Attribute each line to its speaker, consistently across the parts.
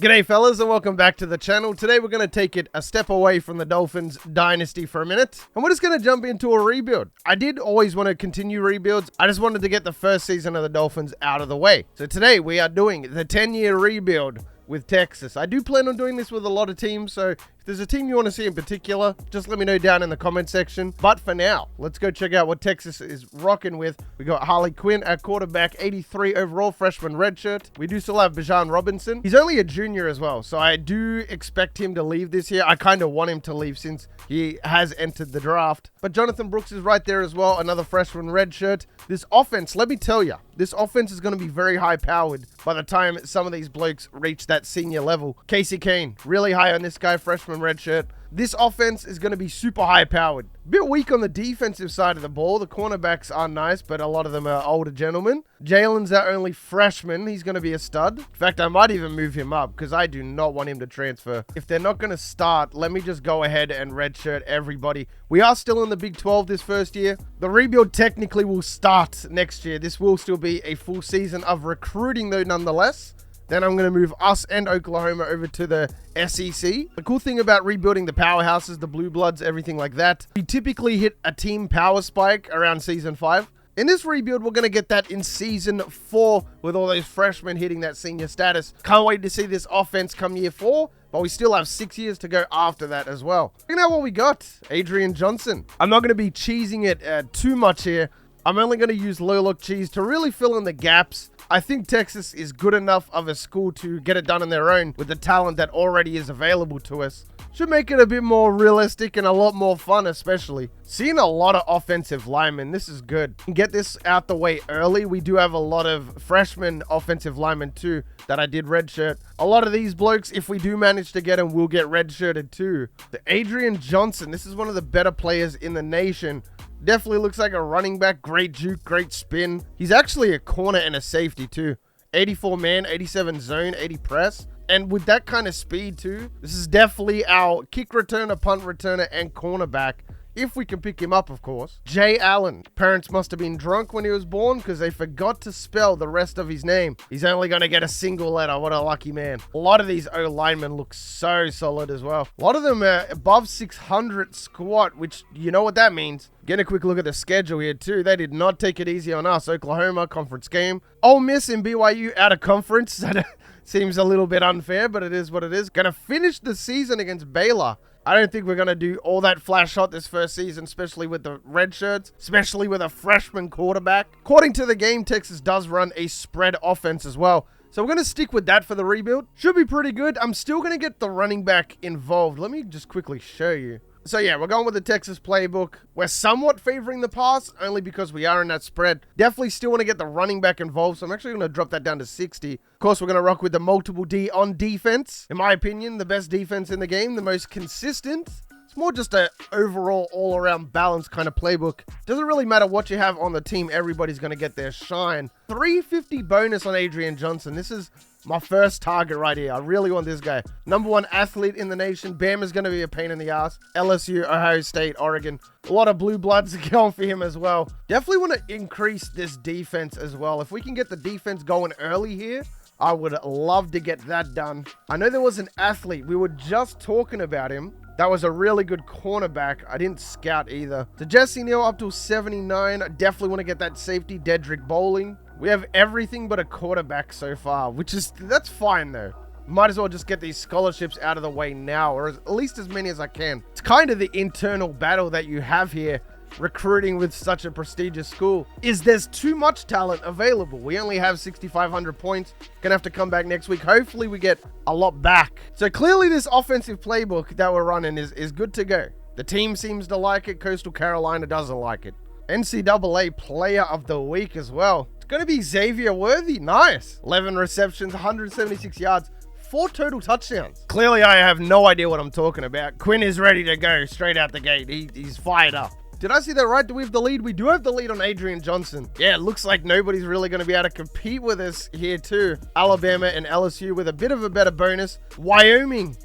Speaker 1: G'day fellas and welcome back to the channel. Today we're going to take it a step away from the Dolphins Dynasty for a minute. And we're just going to jump into a rebuild. I did always want to continue rebuilds. I just wanted to get the first season of the Dolphins out of the way. So today we are doing the 10-year rebuild with Texas. I do plan on doing this with a lot of teams, so if there's a team you want to see in particular, just let me know down in the comment section. But for now, let's go check out what Texas is rocking with. We got Harley Quinn at quarterback, 83 overall, freshman redshirt. We do still have Bijan Robinson. He's only a junior as well, so I do expect him to leave this year. I kind of want him to leave since he has entered the draft. But Jonathan Brooks is right there as well, another freshman redshirt. This offense, let me tell you, this offense is going to be very high-powered by the time some of these blokes reach that senior level. Kissane, really high on this guy, freshman redshirt. This offense is going to be super high-powered. A bit weak on the defensive side of the ball. The cornerbacks are nice, but a lot of them are older gentlemen. Jalen's our only freshman. He's going to be a stud. In fact, I might even move him up because I do not want him to transfer. If they're not going to start, let me just go ahead and redshirt everybody. We are still in the Big 12 this first year. The rebuild technically will start next year. This will still be a full season of recruiting though, nonetheless. Then I'm going to move us and Oklahoma over to the SEC. The cool thing about rebuilding the powerhouses, the blue bloods, everything like that, we typically hit a team power spike around season 5. In this rebuild, we're going to get that in season 4 with all those freshmen hitting that senior status. Can't wait to see this offense come year 4, but we still have 6 years to go after that as well. You know what we got? Adrian Johnson. I'm not going to be cheesing it too much here. I'm only going to use low-look cheese to really fill in the gaps. I think Texas is good enough of a school to get it done on their own with the talent that already is available to us. Should make it a bit more realistic and a lot more fun, especially. Seeing a lot of offensive linemen, this is good. Get this out the way early. We do have a lot of freshman offensive linemen too that I did redshirt. A lot of these blokes, if we do manage to get them, will get redshirted too. The Adrian Johnson, this is one of the better players in the nation. Definitely looks like a running back. Great juke, great spin. He's actually a corner and a safety too. 84 man, 87 zone, 80 press. And with that kind of speed too, this is definitely our kick returner, punt returner, and cornerback. If we can pick him up, of course. Jay Allen. Parents must have been drunk when he was born because they forgot to spell the rest of his name. He's only going to get a single letter. What a lucky man. A lot of these O-linemen look so solid as well. A lot of them are above 600 squat, which you know what that means. Getting a quick look at the schedule here too. They did not take it easy on us. Oklahoma, conference game. Ole Miss and BYU out of conference. That seems a little bit unfair, but it is what it is. Going to finish the season against Baylor. I don't think we're going to do all that flash hot this first season, especially with the red shirts, especially with a freshman quarterback. According to the game, Texas does run a spread offense as well. So we're going to stick with that for the rebuild. Should be pretty good. I'm still going to get the running back involved. Let me just quickly show you. So yeah, we're going with the Texas playbook. We're somewhat favoring the pass, only because we are in that spread. Definitely still want to get the running back involved, so I'm actually going to drop that down to 60. Of course, we're going to rock with the multiple D on defense. In my opinion, the best defense in the game, the most consistent. It's more just a overall all-around balanced kind of playbook. Doesn't really matter what you have on the team, everybody's going to get their shine. 350 bonus on Adrian Johnson. This is my first target right here. I really want this guy. #1 athlete in the nation. Bam is going to be a pain in the ass. LSU, Ohio State, Oregon. A lot of blue bloods going for him as well. Definitely want to increase this defense as well. If we can get the defense going early here, I would love to get that done. I know there was an athlete. We were just talking about him. That was a really good cornerback. I didn't scout either. So Jesse Neal up to 79. I definitely want to get that safety. Dedrick Bowling. We have everything but a quarterback so far, that's fine though. Might as well just get these scholarships out of the way now, or at least as many as I can. It's kind of the internal battle that you have here, recruiting with such a prestigious school, is there's too much talent available. We only have 6,500 points. Gonna have to come back next week. Hopefully we get a lot back. So clearly this offensive playbook that we're running is good to go. The team seems to like it. Coastal Carolina doesn't like it. NCAA Player of the Week as well. It's gonna be Xavier Worthy. Nice. 11 receptions, 176 yards. 4 total touchdowns. Clearly, I have no idea what I'm talking about. Quinn is ready to go straight out the gate. He's fired up. Did I see that right? Do we have the lead? We do have the lead on Adrian Johnson. Yeah, it looks like nobody's really going to be able to compete with us here too. Alabama and LSU with a bit of a better bonus. Wyoming.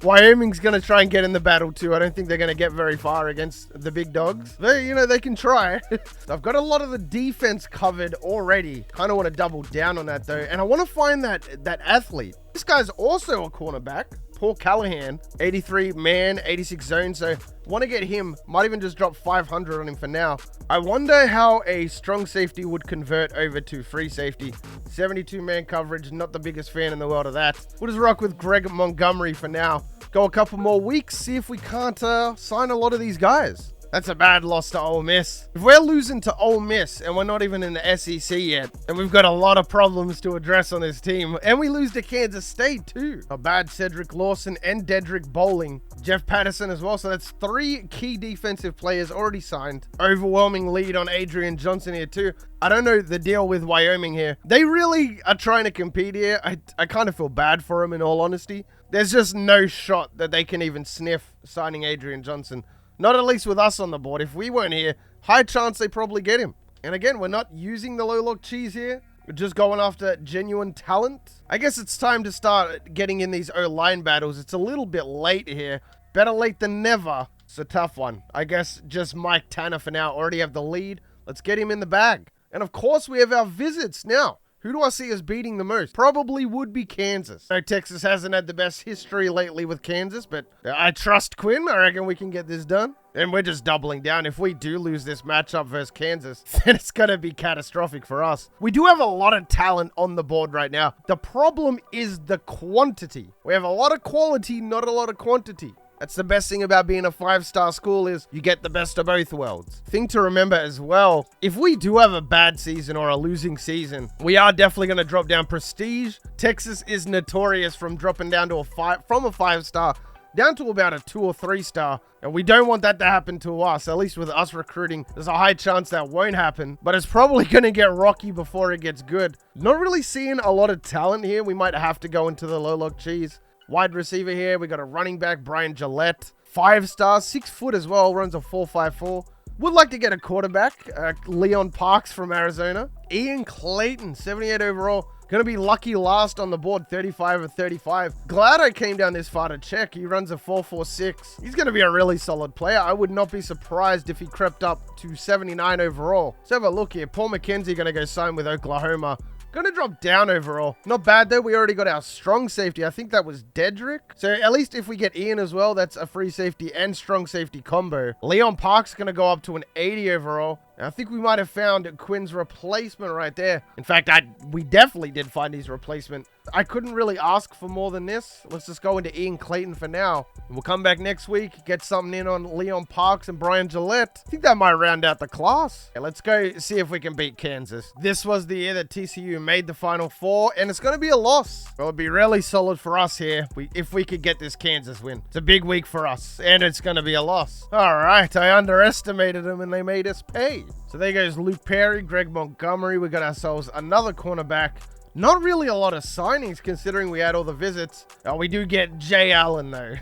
Speaker 1: Wyoming's going to try and get in the battle too. I don't think they're going to get very far against the big dogs. They can try. I've got a lot of the defense covered already. Kind of want to double down on that though. And I want to find that athlete. This guy's also a cornerback. Paul Callahan, 83 man, 86 zone. So want to get him. Might even just drop 500 on him for now. I wonder how a strong safety would convert over to free safety. 72 man coverage. Not the biggest fan in the world of that. We'll just rock with Greg Montgomery for now. Go a couple more weeks. See if we can't sign a lot of these guys. That's a bad loss to Ole Miss. If we're losing to Ole Miss and we're not even in the SEC yet, and we've got a lot of problems to address on this team, and we lose to Kansas State too. A bad Cedric Lawson and Dedrick Bowling. Jeff Patterson as well. So that's 3 key defensive players already signed. Overwhelming lead on Adrian Johnson here too. I don't know the deal with Wyoming here. They really are trying to compete here. I kind of feel bad for them in all honesty. There's just no shot that they can even sniff signing Adrian Johnson. Not at least with us on the board. If we weren't here, high chance they probably get him. And again, we're not using the low lock cheese here. We're just going after genuine talent. I guess it's time to start getting in these O-line battles. It's a little bit late here. Better late than never. It's a tough one. I guess just Mike Tanner for now. Already have the lead. Let's get him in the bag. And of course, we have our visits now. Who do I see as beating the most? Probably would be Kansas. No, Texas hasn't had the best history lately with Kansas, but I trust Quinn. I reckon we can get this done. And we're just doubling down. If we do lose this matchup versus Kansas, then it's going to be catastrophic for us. We do have a lot of talent on the board right now. The problem is the quantity. We have a lot of quality, not a lot of quantity. That's the best thing about being a 5-star school is you get the best of both worlds. Thing to remember as well, if we do have a bad season or a losing season, we are definitely going to drop down prestige. Texas is notorious from dropping down to from a 5-star down to about a 2 or 3-star. And we don't want that to happen to us. At least with us recruiting, there's a high chance that won't happen. But it's probably going to get rocky before it gets good. Not really seeing a lot of talent here. We might have to go into the low lock cheese. Wide receiver here. We got a running back, Brian Gillette. 5-star, 6 foot as well. Runs a 4.54. Would like to get a quarterback. Leon Parks from Arizona. Ian Clayton, 78 overall. Gonna be lucky last on the board, 35 of 35. Glad I came down this far to check. He runs a 4.46. He's gonna be a really solid player. I would not be surprised if he crept up to 79 overall. Let's have a look here. Paul McKenzie gonna go sign with Oklahoma. Gonna drop down overall. Not bad though. We already got our strong safety. I think that was Dedrick. So at least if we get Ian as well, that's a free safety and strong safety combo. Leon Park's gonna go up to an 80 overall. And I think we might have found Quinn's replacement right there. In fact, we definitely did find his replacement. I couldn't really ask for more than this. Let's just go into Ian Clayton for now. And we'll come back next week, get something in on Leon Parks and Brian Gillette. I think that might round out the class. Okay, let's go see if we can beat Kansas. This was the year that TCU made the Final Four, and it's going to be a loss. It would be really solid for us here if we could get this Kansas win. It's a big week for us, and it's going to be a loss. All right, I underestimated them, and they made us pay. So there goes Luke Perry, Greg Montgomery. We got ourselves another cornerback. Not really a lot of signings considering we had all the visits. Oh, we do get Jay Allen though.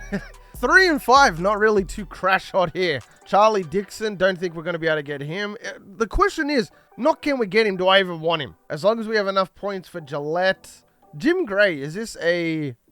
Speaker 1: 3 and 5, not really too crash hot here. Charlie Dixon, don't think we're going to be able to get him. The question is, not can we get him, do I even want him? As long as we have enough points for Gillette. Jim Gray, is this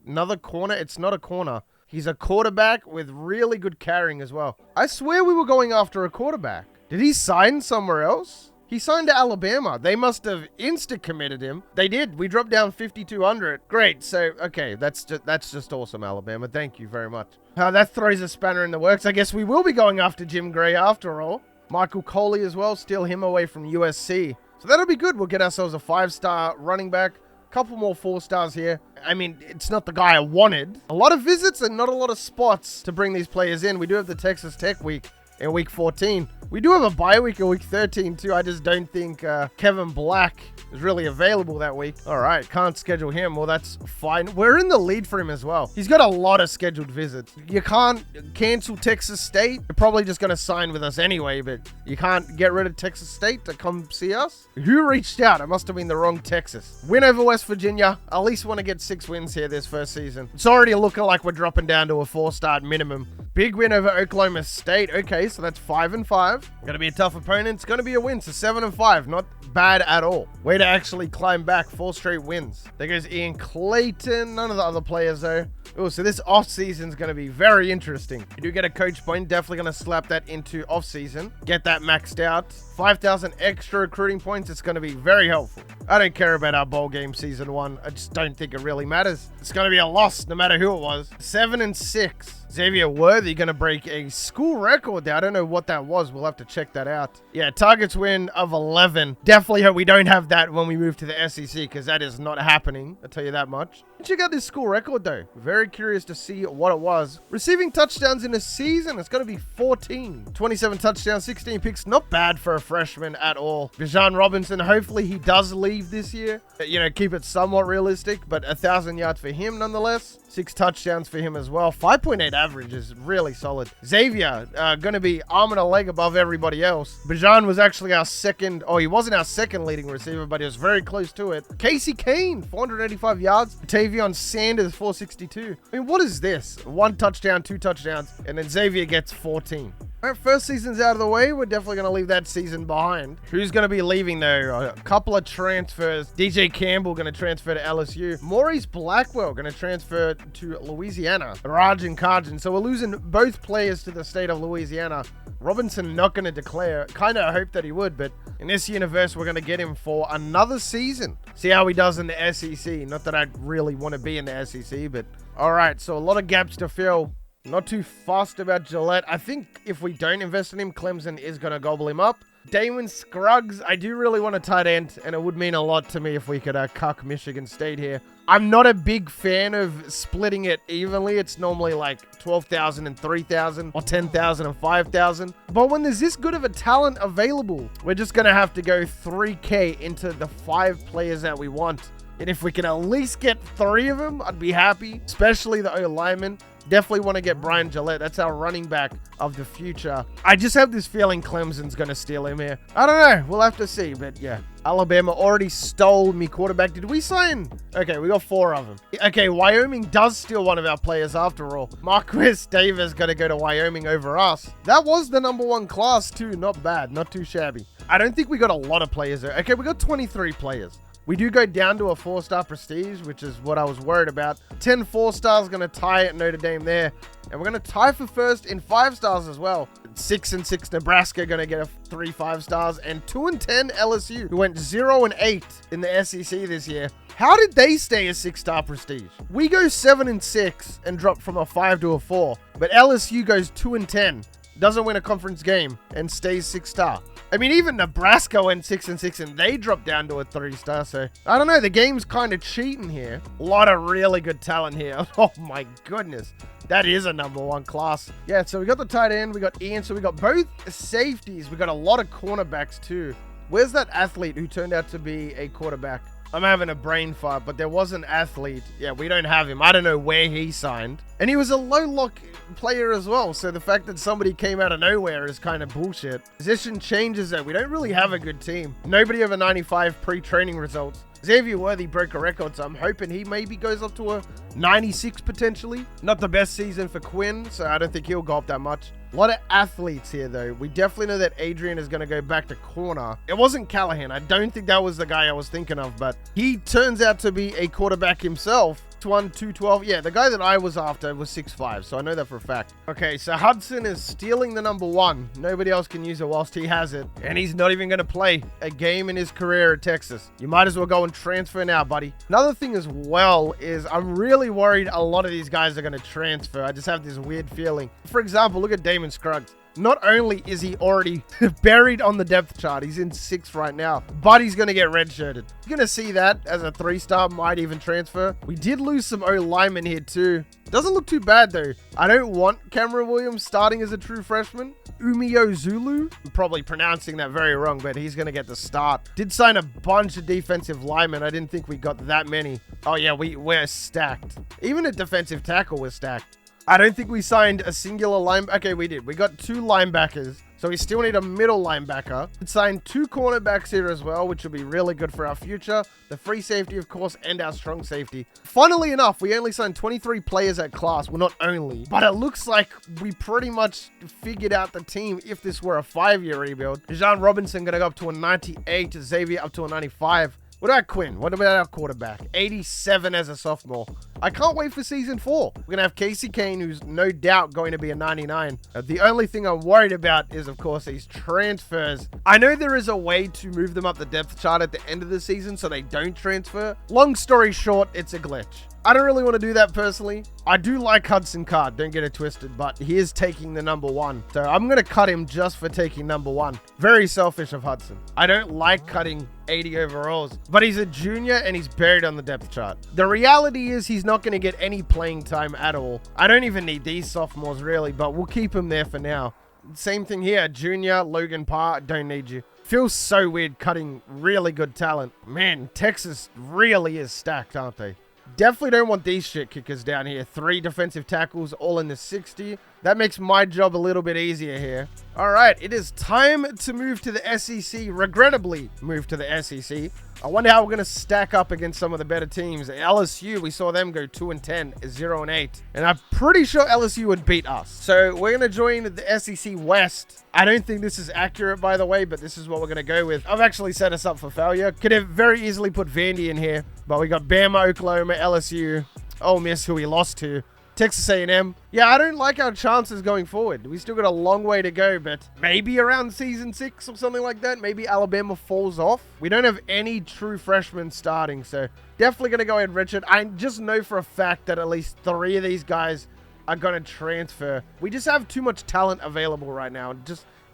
Speaker 1: another corner? It's not a corner. He's a quarterback with really good carrying as well. I swear we were going after a quarterback. Did he sign somewhere else? He signed to Alabama. They must have insta-committed him. They did. We dropped down 5,200. Great. So, okay, that's just awesome, Alabama. Thank you very much. That throws a spanner in the works. I guess we will be going after Jim Gray after all. Michael Coley as well. Steal him away from USC. So that'll be good. We'll get ourselves a 5-star running back. Couple more 4-stars here. I mean, it's not the guy I wanted. A lot of visits and not a lot of spots to bring these players in. We do have the Texas Tech week in week 14. We do have a bye week in week 13 too. I just don't think Kevin Black is really available that week. All right, can't schedule him. Well, that's fine. We're in the lead for him as well. He's got a lot of scheduled visits. You can't cancel Texas State. You're probably just going to sign with us anyway, but you can't get rid of Texas State to come see us. Who reached out? It must have been the wrong Texas. Win over West Virginia. I at least want to get 6 wins here this first season. It's already looking like we're dropping down to a 4-star minimum. Big win over Oklahoma State. Okay, so that's 5-5. Gonna be a tough opponent. It's gonna be a win, so 7-5. Not bad at all. Way to actually climb back. 4 straight wins. There goes Ian Clayton. None of the other players, though. Oh, so this off-season's going to be very interesting. You do get a coach point. Definitely going to slap that into off-season. Get that maxed out. 5,000 extra recruiting points. It's going to be very helpful. I don't care about our bowl game season 1. I just don't think it really matters. It's going to be a loss no matter who it was. 7-6. Xavier Worthy going to break a school record there. I don't know what that was. We'll have to check that out. Yeah, targets win of 11. Definitely hope we don't have that when we move to the SEC, because that is not happening. I'll tell you that much. Check out this school record, though. Very curious to see what it was. Receiving touchdowns in a season, it's going to be 14. 27 touchdowns, 16 picks. Not bad for a freshman at all. Bijan Robinson, hopefully he does leave this year. You know, keep it somewhat realistic, but 1,000 yards for him nonetheless. 6 touchdowns for him as well. 5.8 average is really solid. Xavier, going to be arm and a leg above everybody else. Bijan was actually our second, he wasn't our second leading receiver, but he was very close to it. Casey Kane, 485 yards. Tavion Sanders, 462. I mean, what is this? 1 touchdown, 2 touchdowns, and then Xavier gets 14. All right, first season's out of the way. We're definitely going to leave that season behind. Who's going to be leaving, though? A couple of transfers. DJ Campbell going to transfer to LSU. Maurice Blackwell going to transfer to Louisiana. Raj and Kajin. So we're losing both players to the state of Louisiana. Robinson not going to declare. Kind of hope that he would, but in this universe, we're going to get him for another season. See how he does in the SEC. Not that I really want to be in the SEC, but all right. So a lot of gaps to fill. Not too fast about Gillette. I think if we don't invest in him, Clemson is going to gobble him up. Damon Scruggs, I do really want a tight end, and it would mean a lot to me if we could cuck Michigan State here. I'm not a big fan of splitting it evenly. It's normally like 12,000 and 3,000 or 10,000 and 5,000. But when there's this good of a talent available, we're just going to have to go 3K into the 5 players that we want. And if we can at least get 3 of them, I'd be happy, especially the O-lineman. Definitely want to get Brian Gillette. That's our running back of the future. I just have this feeling Clemson's going to steal him here. I don't know. We'll have to see. But yeah, Alabama already stole me quarterback. Did we sign? Okay, we got 4 of them. Okay, Wyoming does steal one of our players after all. Marquis Davis going to go to Wyoming over us. That was the #1 class too. Not bad. Not too shabby. I don't think we got a lot of players there. Okay, we got 23 players. We do go down to a 4-star prestige, which is what I was worried about. 10 4-stars going to tie at Notre Dame there. And we're going to tie for first in 5-stars as well. 6-6 Nebraska going to get 3 5-stars. And 2-10 LSU, who went 0-8 in the SEC this year. How did they stay a 6-star prestige? We go 7-6 and drop from a 5 to a 4. But LSU goes 2-10. Doesn't win a conference game and stays 6-star. I mean, even Nebraska went 6-6 and they dropped down to a 3-star. So I don't know. The game's kind of cheating here. A lot of really good talent here. Oh my goodness. That is a #1 class. Yeah, so we got the tight end. We got Ian. So we got both safeties. We got a lot of cornerbacks too. Where's that athlete who turned out to be a quarterback? I'm having a brain fart, but there was an athlete. Yeah, we don't have him. I don't know where he signed. And he was a low lock player as well. So the fact that somebody came out of nowhere is kind of bullshit. Position changes though. We don't really have a good team. Nobody over 95 pre-training results. Xavier Worthy broke a record, so I'm hoping he maybe goes up to a 96 potentially. Not the best season for Quinn, so I don't think he'll go up that much. A lot of athletes here, though. We definitely know that Adrian is going to go back to corner. It wasn't Callahan. I don't think that was the guy I was thinking of, but he turns out to be a quarterback himself. 6'1", 212. Yeah, the guy that I was after was 6'5", so I know that for a fact. Okay, so Hudson is stealing the #1. Nobody else can use it whilst he has it, and he's not even going to play a game in his career at Texas. You might as well go and transfer now, buddy. Another thing as well is I'm really worried a lot of these guys are going to transfer. I just have this weird feeling. For example, look at Damon Scruggs. Not only is he already buried on the depth chart, he's in 6th right now, but he's going to get redshirted. You're going to see that as a 3-star, might even transfer. We did lose some O-linemen here too. Doesn't look too bad though. I don't want Cameron Williams starting as a true freshman. Umio Zulu, I'm probably pronouncing that very wrong, but he's going to get the start. Did sign a bunch of defensive linemen. I didn't think we got that many. Oh yeah, we're stacked. Even a defensive tackle was stacked. I don't think we signed a singular linebacker. Okay, we did. We got 2 linebackers. So we still need a middle linebacker. We'd sign 2 cornerbacks here as well, which will be really good for our future. The free safety, of course, and our strong safety. Funnily enough, we only signed 23 players at class. Well, not only, but it looks like we pretty much figured out the team if this were a 5-year rebuild. John Robinson going to go up to a 98, Xavier up to a 95. What about Quinn? What about our quarterback? 87 as a sophomore. I can't wait for season 4. We're going to have Kissane, who's no doubt going to be a 99. The only thing I'm worried about is, of course, these transfers. I know there is a way to move them up the depth chart at the end of the season so they don't transfer. Long story short, it's a glitch. I don't really want to do that personally. I do like Hudson Card, don't get it twisted, but he is taking the number 1. So I'm going to cut him just for taking number 1. Very selfish of Hudson. I don't like cutting 80 overalls, but he's a junior and he's buried on the depth chart. The reality is he's not going to get any playing time at all. I don't even need these sophomores really, but we'll keep him there for now. Same thing here, junior, Logan Parr, don't need you. Feels so weird cutting really good talent. Man, Texas really is stacked, aren't they? Definitely don't want these shit kickers down here. 3 defensive tackles, all in the 60. That makes my job a little bit easier here. All right, it is time to move to the SEC. Regrettably, move to the SEC. I wonder how we're going to stack up against some of the better teams. LSU, we saw them go 2-10, 0-8. And I'm pretty sure LSU would beat us. So we're going to join the SEC West. I don't think this is accurate, by the way, but this is what we're going to go with. I've actually set us up for failure. Could have very easily put Vandy in here, but we got Bama, Oklahoma, LSU, Ole Miss, who we lost to, Texas A&M. Yeah, I don't like our chances going forward. We still got a long way to go, but maybe around season 6 or something like that, maybe Alabama falls off. We don't have any true freshmen starting, so definitely going to go ahead Richard. I just know for a fact that at least 3 of these guys are going to transfer. We just have too much talent available right now.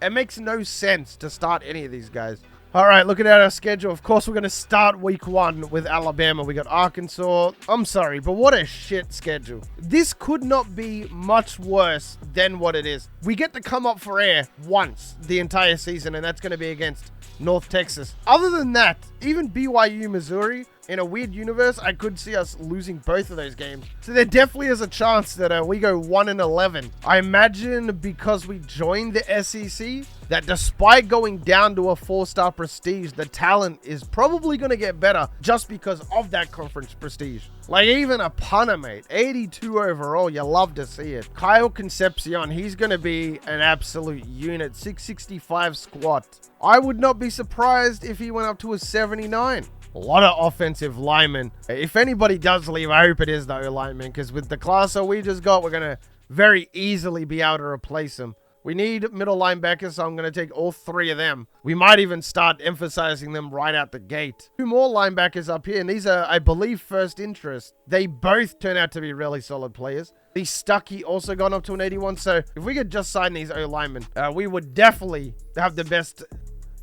Speaker 1: It makes no sense to start any of these guys. All right, looking at our schedule, of course, we're going to start week 1 with Alabama. We got Arkansas. I'm sorry, but what a shit schedule. This could not be much worse than what it is. We get to come up for air once the entire season, and that's going to be against North Texas. Other than that, even BYU, Missouri, in a weird universe, I could see us losing both of those games. So there definitely is a chance that we go 1-11. I imagine because we joined the SEC, that despite going down to a 4-star prestige, the talent is probably going to get better just because of that conference prestige. Like even a punter, mate, 82 overall, you love to see it. Kyle Concepcion, he's going to be an absolute unit, 665 squat. I would not be surprised if he went up to a 79. A lot of offensive linemen. If anybody does leave, I hope it is the O-lineman, because with the class that we just got, we're going to very easily be able to replace them. We need middle linebackers, so I'm going to take all 3 of them. We might even start emphasizing them right out the gate. 2 more linebackers up here, and these are, I believe, first interest. They both turn out to be really solid players. These Stuckey also gone up to an 81, so if we could just sign these O-linemen, we would definitely have the best...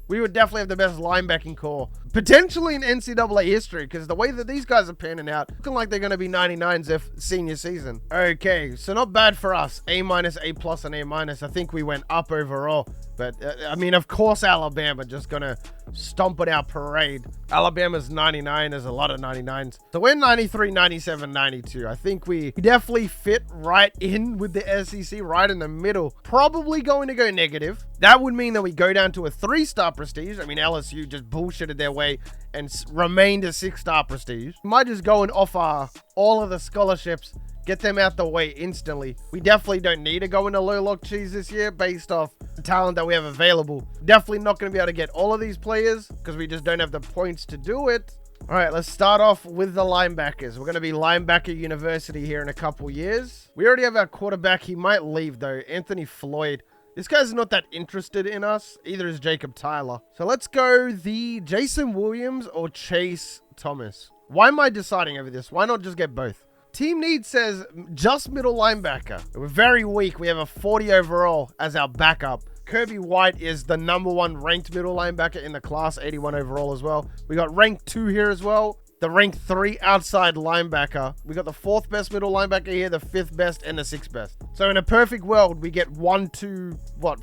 Speaker 1: We would definitely have the best linebacking core, potentially in NCAA history, because the way that these guys are panning out, looking like they're going to be 99s if senior season. Okay, so not bad for us. A-, A+, and A-. I think we went up overall. But, I mean, of course, Alabama just going to stomp at our parade. Alabama's 99. There's a lot of 99s. So we're 93, 97, 92. I think we definitely fit right in with the SEC, right in the middle. Probably going to go negative. That would mean that we go down to a 3-star prestige. I mean, LSU just bullshitted their way and remained a 6-star prestige. We might just go and offer all of the scholarships, get them out the way instantly. We definitely don't need to go into low lock cheese this year based off the talent that we have available. Definitely not going to be able to get all of these players because we just don't have the points to do it. All right, let's start off with the linebackers. We're going to be linebacker university here in a couple years. We already have our quarterback. He might leave though. Anthony Floyd. This guy's not that interested in us. Either is Jacob Tyler. So let's go the Jason Williams or Chase Thomas. Why am I deciding over this? Why not just get both? Team need says just middle linebacker. We're very weak. We have a 40 overall as our backup. Kirby White is the #1 ranked middle linebacker in the class, 81 overall as well. We got ranked 2 here as well. The ranked 3 outside linebacker. We got the 4th best middle linebacker here, the 5th best, and the 6th best. So in a perfect world, we get 1, 2,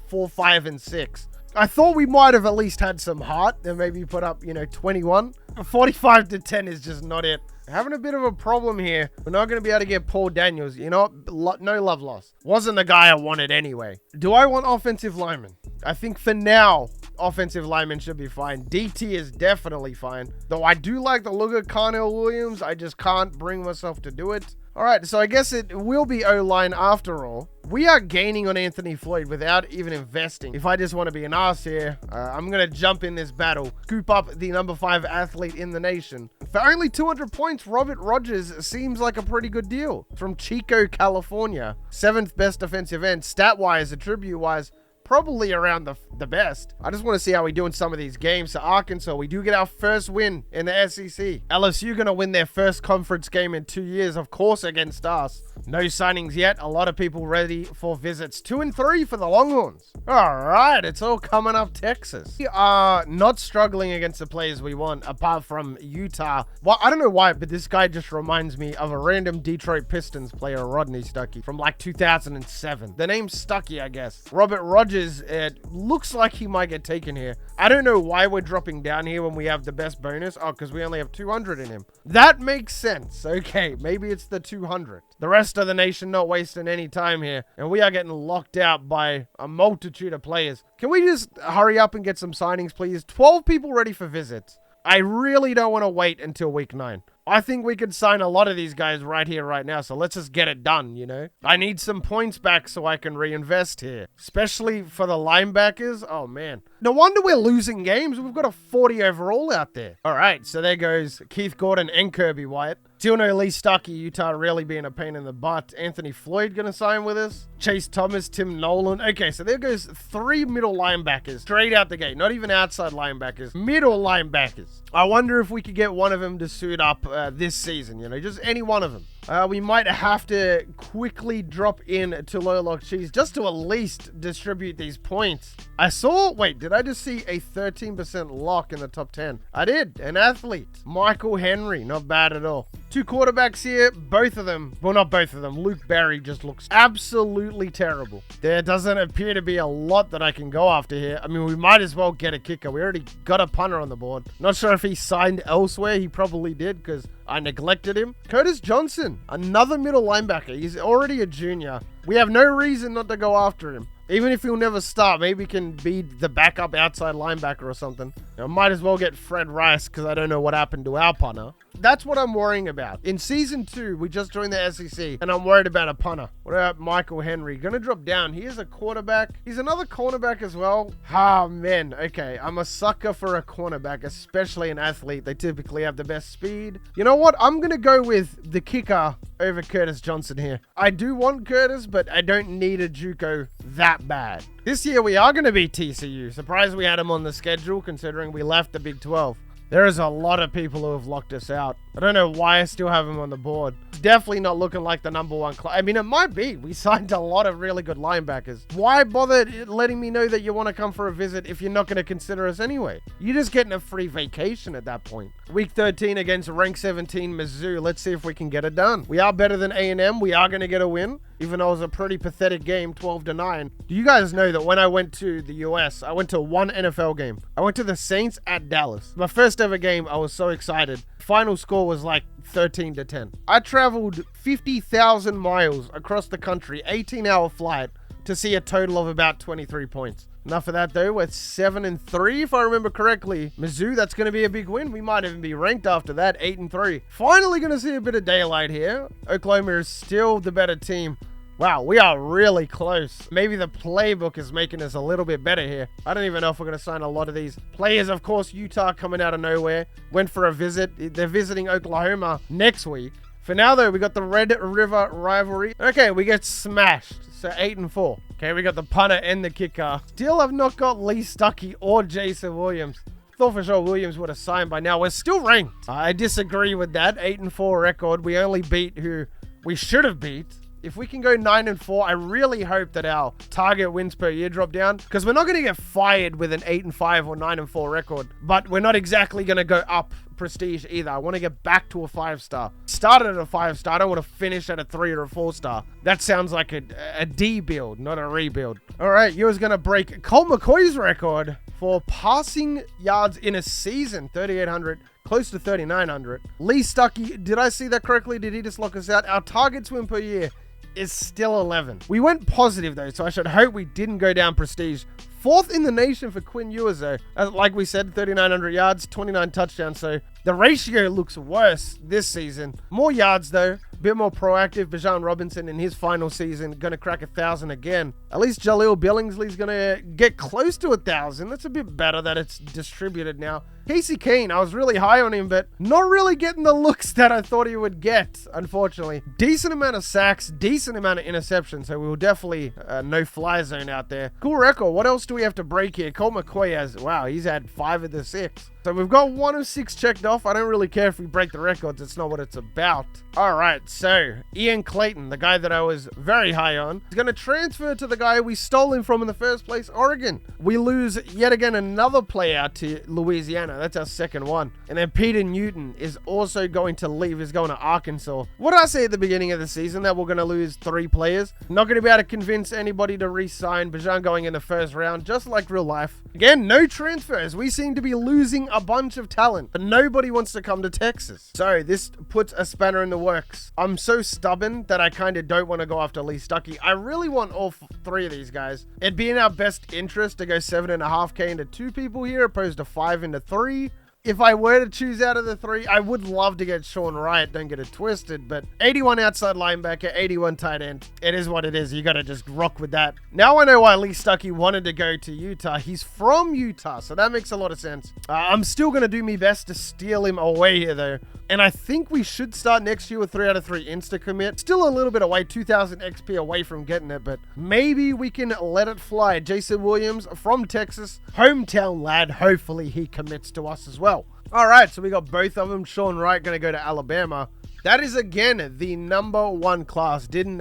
Speaker 1: 4, 5, and 6. I thought we might have at least had some heart and maybe put up, 21. 45 to 10 is just not it. Having a bit of a problem here. We're not going to be able to get Paul Daniels. You know what? No love lost. Wasn't the guy I wanted anyway. Do I want offensive linemen? I think for now, offensive linemen should be fine. DT is definitely fine. Though I do like the look of Carnell Williams. I just can't bring myself to do it. All right, so I guess it will be O-line after all. We are gaining on Anthony Floyd without even investing. If I just want to be an ass here, I'm going to jump in this battle, scoop up the number 5 athlete in the nation. For only 200 points, Robert Rogers seems like a pretty good deal. From Chico, California. 7th best defensive end, stat-wise, attribute-wise, probably around the best. I just want to see how we do in some of these games. So Arkansas, we do get our first win in the SEC. LSU going to win their first conference game in 2 years, of course, against us. No signings yet. A lot of people ready for visits. 2 and 3 for the Longhorns. All right, it's all coming up Texas. We are not struggling against the players we want, apart from Utah. Well, I don't know why, but this guy just reminds me of a random Detroit Pistons player, Rodney Stuckey, from like 2007. The name's Stuckey, I guess. Robert Rogers, it looks like he might get taken here. I don't know why we're dropping down here when we have the best bonus. Oh, because we only have 200 in him. That makes sense. Okay, maybe it's the 200. The rest of the nation not wasting any time here. And we are getting locked out by a multitude of players. Can we just hurry up and get some signings, please? 12 people ready for visits. I really don't want to wait until week 9. I think we could sign a lot of these guys right here, right now. So let's just get it done, you know? I need some points back so I can reinvest here. Especially for the linebackers. Oh, man. No wonder we're losing games. We've got a 40 overall out there. All right, so there goes Keith Gordon and Kirby Wyatt. Still no Lee Stuckey, Utah really being a pain in the butt. Anthony Floyd going to sign with us. Chase Thomas, Tim Nolan. Okay, so there goes 3 middle linebackers straight out the gate. Not even outside linebackers. Middle linebackers. I wonder if we could get one of them to suit up this season, you know, just any one of them. We might have to quickly drop in to Low Lock Cheese just to at least distribute these points. I saw, wait, did I just see a 13% lock in the top 10? I did, an athlete. Michael Henry, not bad at all. 2 quarterbacks here, both of them, well, not both of them. Luke Barry just looks absolutely terrible. There doesn't appear to be a lot that I can go after here. I mean, we might as well get a kicker. We already got a punter on the board. Not sure if he signed elsewhere. He probably did because I neglected him. Curtis Johnson, another middle linebacker. He's already a junior. We have no reason not to go after him. Even if he'll never start, maybe he can be the backup outside linebacker or something. I might as well get Fred Rice because I don't know what happened to our punter. That's what I'm worrying about. In Season 2, we just joined the SEC, and I'm worried about a punter. What about Michael Henry? Gonna drop down. He is a quarterback. He's another cornerback as well. Ah, man. Okay, I'm a sucker for a cornerback, especially an athlete. They typically have the best speed. You know what? I'm gonna go with the kicker over Curtis Johnson here. I do want Curtis, but I don't need a JUCO that bad. This year, we are gonna be TCU. Surprised we had him on the schedule, considering we left the Big 12. There is a lot of people who have locked us out. I don't know why I still have him on the board. It's definitely not looking like the number 1 class. I mean, it might be. We signed a lot of really good linebackers. Why bother letting me know that you want to come for a visit if you're not going to consider us anyway? You're just getting a free vacation at that point. Week 13 against rank 17 Mizzou. Let's see if we can get it done. We are better than A&M. We are going to get a win, even though it was a pretty pathetic game, 12-9. Do you guys know that when I went to the US, I went to 1 NFL game. I went to the Saints at Dallas. My first ever game, I was so excited. Final score was like 13-10. I traveled 50,000 miles across the country, 18-hour flight, to see a total of about 23 points. Enough of that though. We're 7-3 if I remember correctly. Mizzou, that's going to be a big win. We might even be ranked after that, 8-3. Finally going to see a bit of daylight here. Oklahoma is still the better team. Wow, we are really close. Maybe the playbook is making us a little bit better here. I don't even know if we're going to sign a lot of these players. Of course, Utah coming out of nowhere. Went for a visit. They're visiting Oklahoma next week. For now, though, we got the Red River rivalry. Okay, we get smashed. So 8-4. Okay, we got the punter and the kicker. Still have not got Lee Stuckey or Jason Williams. Thought for sure Williams would have signed by now. We're still ranked. I disagree with that. 8-4 record. We only beat who we should have beat. If we can go 9-4, I really hope that our target wins per year drop down, because we're not going to get fired with an 8-5 or 9-4 record, but we're not exactly going to go up prestige either. I want to get back to a 5-star. Started at a 5-star. I don't want to finish at a 3 or a 4-star. That sounds like a D build, not a rebuild. All right, you was going to break Colt McCoy's record for passing yards in a season, 3,800. Close to 3,900. Lee Stuckey, did I see that correctly? Did he just lock us out? Our target win per year is still 11. We went positive though, so I should hope we didn't go down prestige 4th in the nation for Quinn Ewers, though. Like we said, 3,900 yards, 29 touchdowns. So the ratio looks worse this season. More yards, though. A bit more proactive. Bijan Robinson in his final season going to crack 1,000 again. At least Jaleel Billingsley's going to get close to 1,000. That's a bit better that it's distributed now. Kissane, I was really high on him, but not really getting the looks that I thought he would get, unfortunately. Decent amount of sacks, decent amount of interceptions, so we will definitely no-fly zone out there. Cool record. What else do we have to break here? Colt McCoy has, wow, he's had 5 of the 6. So we've got 1 of 6 checked off. I don't really care if we break the records. It's not what it's about. All right, so Ian Clayton, the guy that I was very high on, is going to transfer to the guy we stole him from in the first place, Oregon. We lose yet again another player to Louisiana. That's our second one. And then Peter Newton is also going to leave. He's going to Arkansas. What did I say at the beginning of the season? That we're going to lose 3 players. Not going to be able to convince anybody to re-sign. Bijan going in the first round, just like real life. Again, no transfers. We seem to be losing a bunch of talent, but nobody wants to come to Texas. So this puts a spanner in the works. I'm so stubborn that I kind of don't want to go after Lee Stuckey. I really want all 3 of these guys. It'd be in our best interest to go 7.5K into 2 people here, opposed to 5 into 3. If I were to choose out of the 3, I would love to get Sean Wright, don't get it twisted, but 81 outside linebacker, 81 tight end. It is what it is. You got to just rock with that. Now I know why Lee Stuckey wanted to go to Utah. He's from Utah, so that makes a lot of sense. I'm still going to do my best to steal him away here, though. And I think we should start next year with 3 out of 3 insta-commit. Still a little bit away, 2,000 XP away from getting it, but maybe we can let it fly. Jason Williams from Texas, hometown lad. Hopefully he commits to us as well. All right, so we got both of them. Sean Wright going to go to Alabama. That is, again, the number 1 class. Didn't